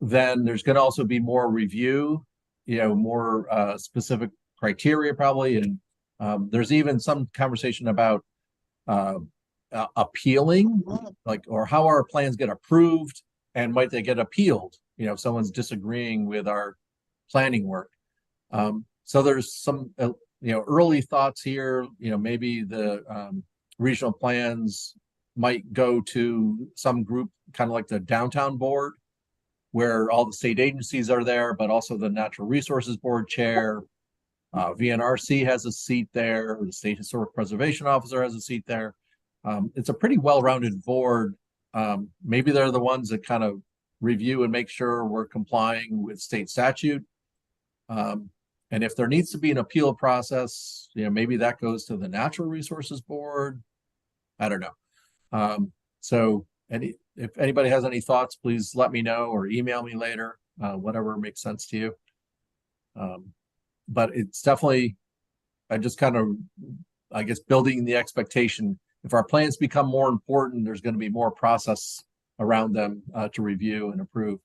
Then there's going to also be more review, more specific criteria probably, and there's even some conversation about appealing, or how our plans get approved, and might they get appealed, if someone's disagreeing with our planning work. So there's some early thoughts here. Maybe the regional plans might go to some group, kind of like the downtown board, where all the state agencies are there, but also the Natural Resources Board chair. VNRC has a seat there. The State Historic Preservation Officer has a seat there. It's a pretty well-rounded board. Maybe they're the ones that kind of review and make sure we're complying with state statute. And if there needs to be an appeal process, maybe that goes to the Natural Resources Board. I don't know. So if anybody has any thoughts, please let me know or email me later, whatever makes sense to you. But it's definitely, I just kind of, I guess, building the expectation. if our plans become more important, there's going to be more process around them to review and approve.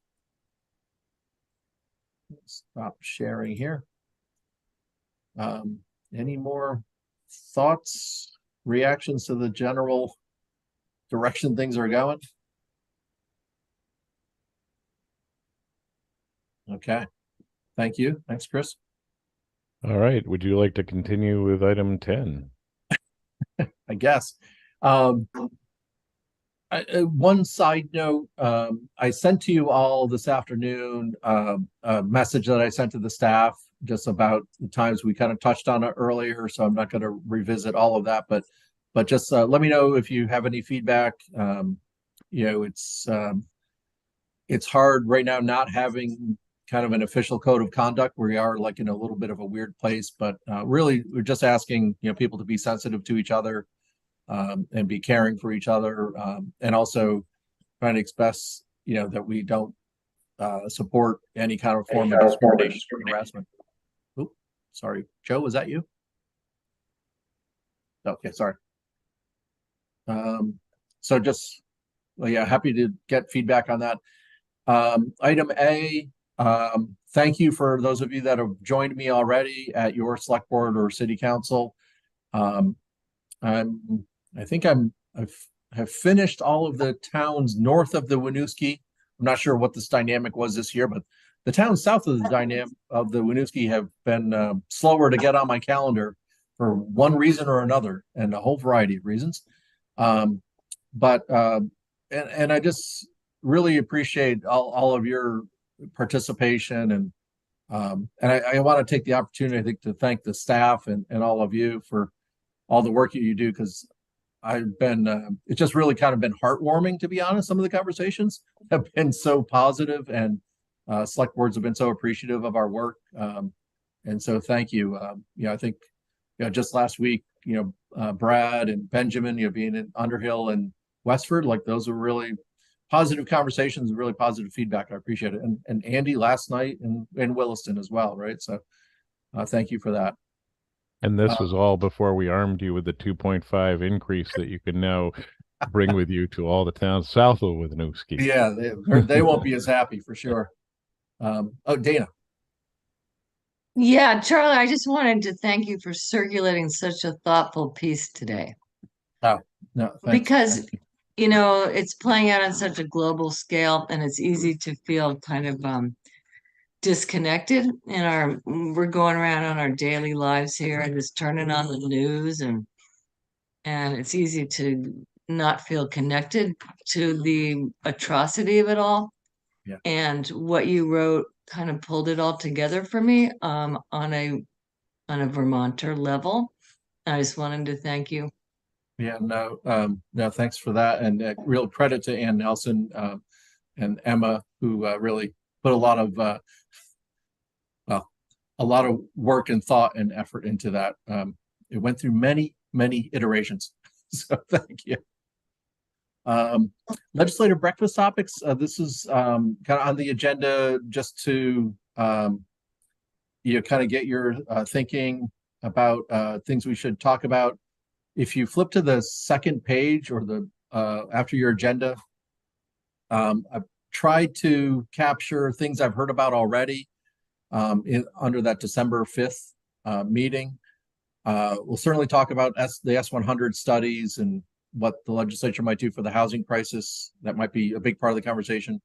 Stop sharing here. Any more thoughts, reactions to the general direction things are going? Okay, thank you. Thanks, Chris. All right. Would you like to continue with item 10? I guess. One side note, I sent to you all this afternoon a message that I sent to the staff just about the times we kind of touched on it earlier, so I'm not going to revisit all of that, but just let me know if you have any feedback. It's hard right now not having kind of an official code of conduct. We are like in a little bit of a weird place, but really we're just asking people to be sensitive to each other. And be caring for each other, and also trying to express, that we don't support any kind of form of discrimination or harassment. Oops, sorry, Joe, was that you? Okay, sorry. So just, well, yeah, happy to get feedback on that. Item A, thank you for those of you that have joined me already at your select board or city council. I think I've finished all of the towns north of the Winooski. I'm not sure what this dynamic was this year, but the towns south of the Winooski have been slower to get on my calendar for one reason or another, and a whole variety of reasons. And I just really appreciate all of your participation, and I want to take the opportunity, I think, to thank the staff and all of you for all the work that you do, because I've been, it's just really kind of been heartwarming, to be honest. Some of the conversations have been so positive, and select boards have been so appreciative of our work. And so thank you. I think, just last week, Brad and Benjamin, being in Underhill and Westford, like those were really positive conversations, really positive feedback. I appreciate it. And Andy last night in Williston as well, right? So thank you for that. And this was all before we armed you with the 2.5 increase that you can now bring with you to all the towns south of Winooski. Yeah, they won't be as happy for sure. Dana. Yeah, Charlie, I just wanted to thank you for circulating such a thoughtful piece today. Oh, no, thanks. Because, it's playing out on such a global scale, and it's easy to feel kind of disconnected we're going around on our daily lives here and just turning on the news, and it's easy to not feel connected to the atrocity of it all. Yeah. And what you wrote kind of pulled it all together for me on a Vermonter level. I just wanted to thank you. Yeah, no, thanks for that, and real credit to Ann Nelson and Emma, who really put a lot of work and thought and effort into that. It went through many iterations, so thank you. Legislative breakfast topics. This is kind of on the agenda just to kind of get your thinking about things we should talk about. If you flip to the second page, or the after your agenda, I've tried to capture things I've heard about already under that December 5th meeting. We'll certainly talk about the S100 studies and what the legislature might do for the housing crisis. That might be a big part of the conversation.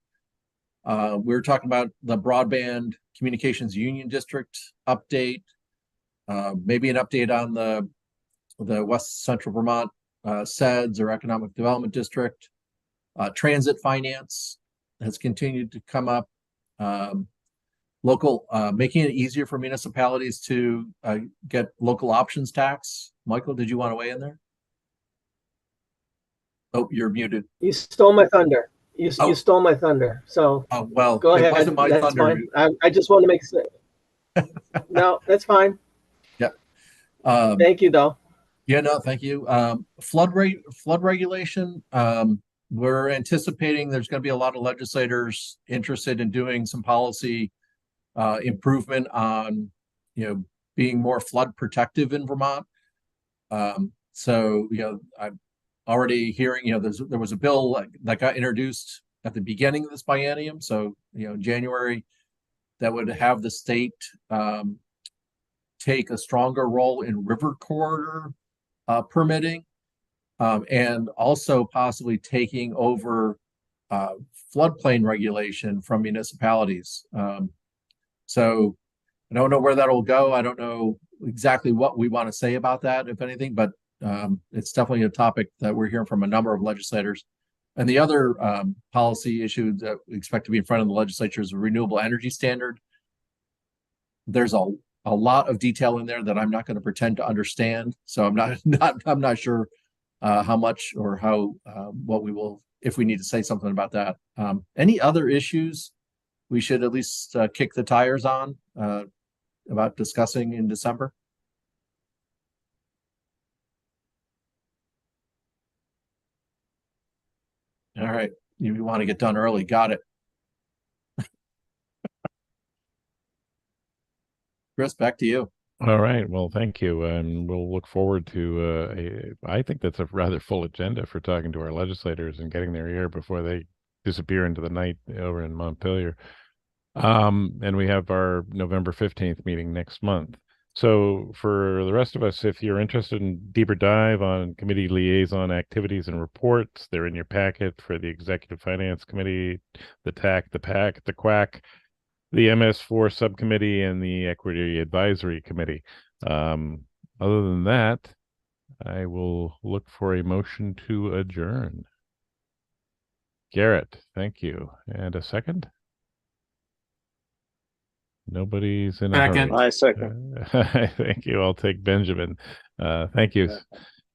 We were talking about the Broadband Communications Union District update, maybe an update on the West Central Vermont SEDS, or Economic Development District. Transit finance has continued to come up. Local, making it easier for municipalities to get local options tax. Michael, did you want to weigh in there? Oh, you're muted. You stole my thunder. You stole my thunder. So well, go ahead. It wasn't my That's thunder. fine. I just want to make sense. No, that's fine. Yeah. Thank you, though. Yeah, no, thank you. Flood regulation. We're anticipating there's going to be a lot of legislators interested in doing some policy improvement on, being more flood protective in Vermont. So, already hearing, there was a bill that got introduced at the beginning of this biennium. So, January, that would have the state take a stronger role in river corridor permitting, and also possibly taking over floodplain regulation from municipalities. So I don't know where that'll go. I don't know exactly what we want to say about that, if anything, but it's definitely a topic that we're hearing from a number of legislators. And the other policy issue that we expect to be in front of the legislature is a renewable energy standard. There's a lot of detail in there that I'm not going to pretend to understand. So I'm not sure how much or how what we will, if we need to say something about that. Any other issues we should at least kick the tires on about discussing in December? All right, you want to get done early. Got it. Chris, back to you. All right. Well, thank you. And we'll look forward to, I think that's a rather full agenda for talking to our legislators and getting their ear before they disappear into the night over in Montpelier. And we have our November 15th meeting next month. So for the rest of us, if you're interested in deeper dive on committee liaison activities and reports, they're in your packet for the Executive Finance Committee, the TAC, the PAC, the QUAC, the MS4 subcommittee, and the Equity Advisory Committee. Other than that, I will look for a motion to adjourn. Garrett, thank you. And a second? Nobody's in a hurry. I second. Thank you. I'll take Benjamin. Thank you.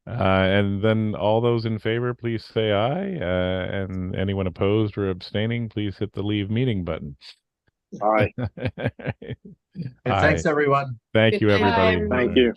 And then all those in favor, please say aye. And anyone opposed or abstaining, please hit the leave meeting button. Aye. And thanks, everyone. Thank you, everybody. Thank you.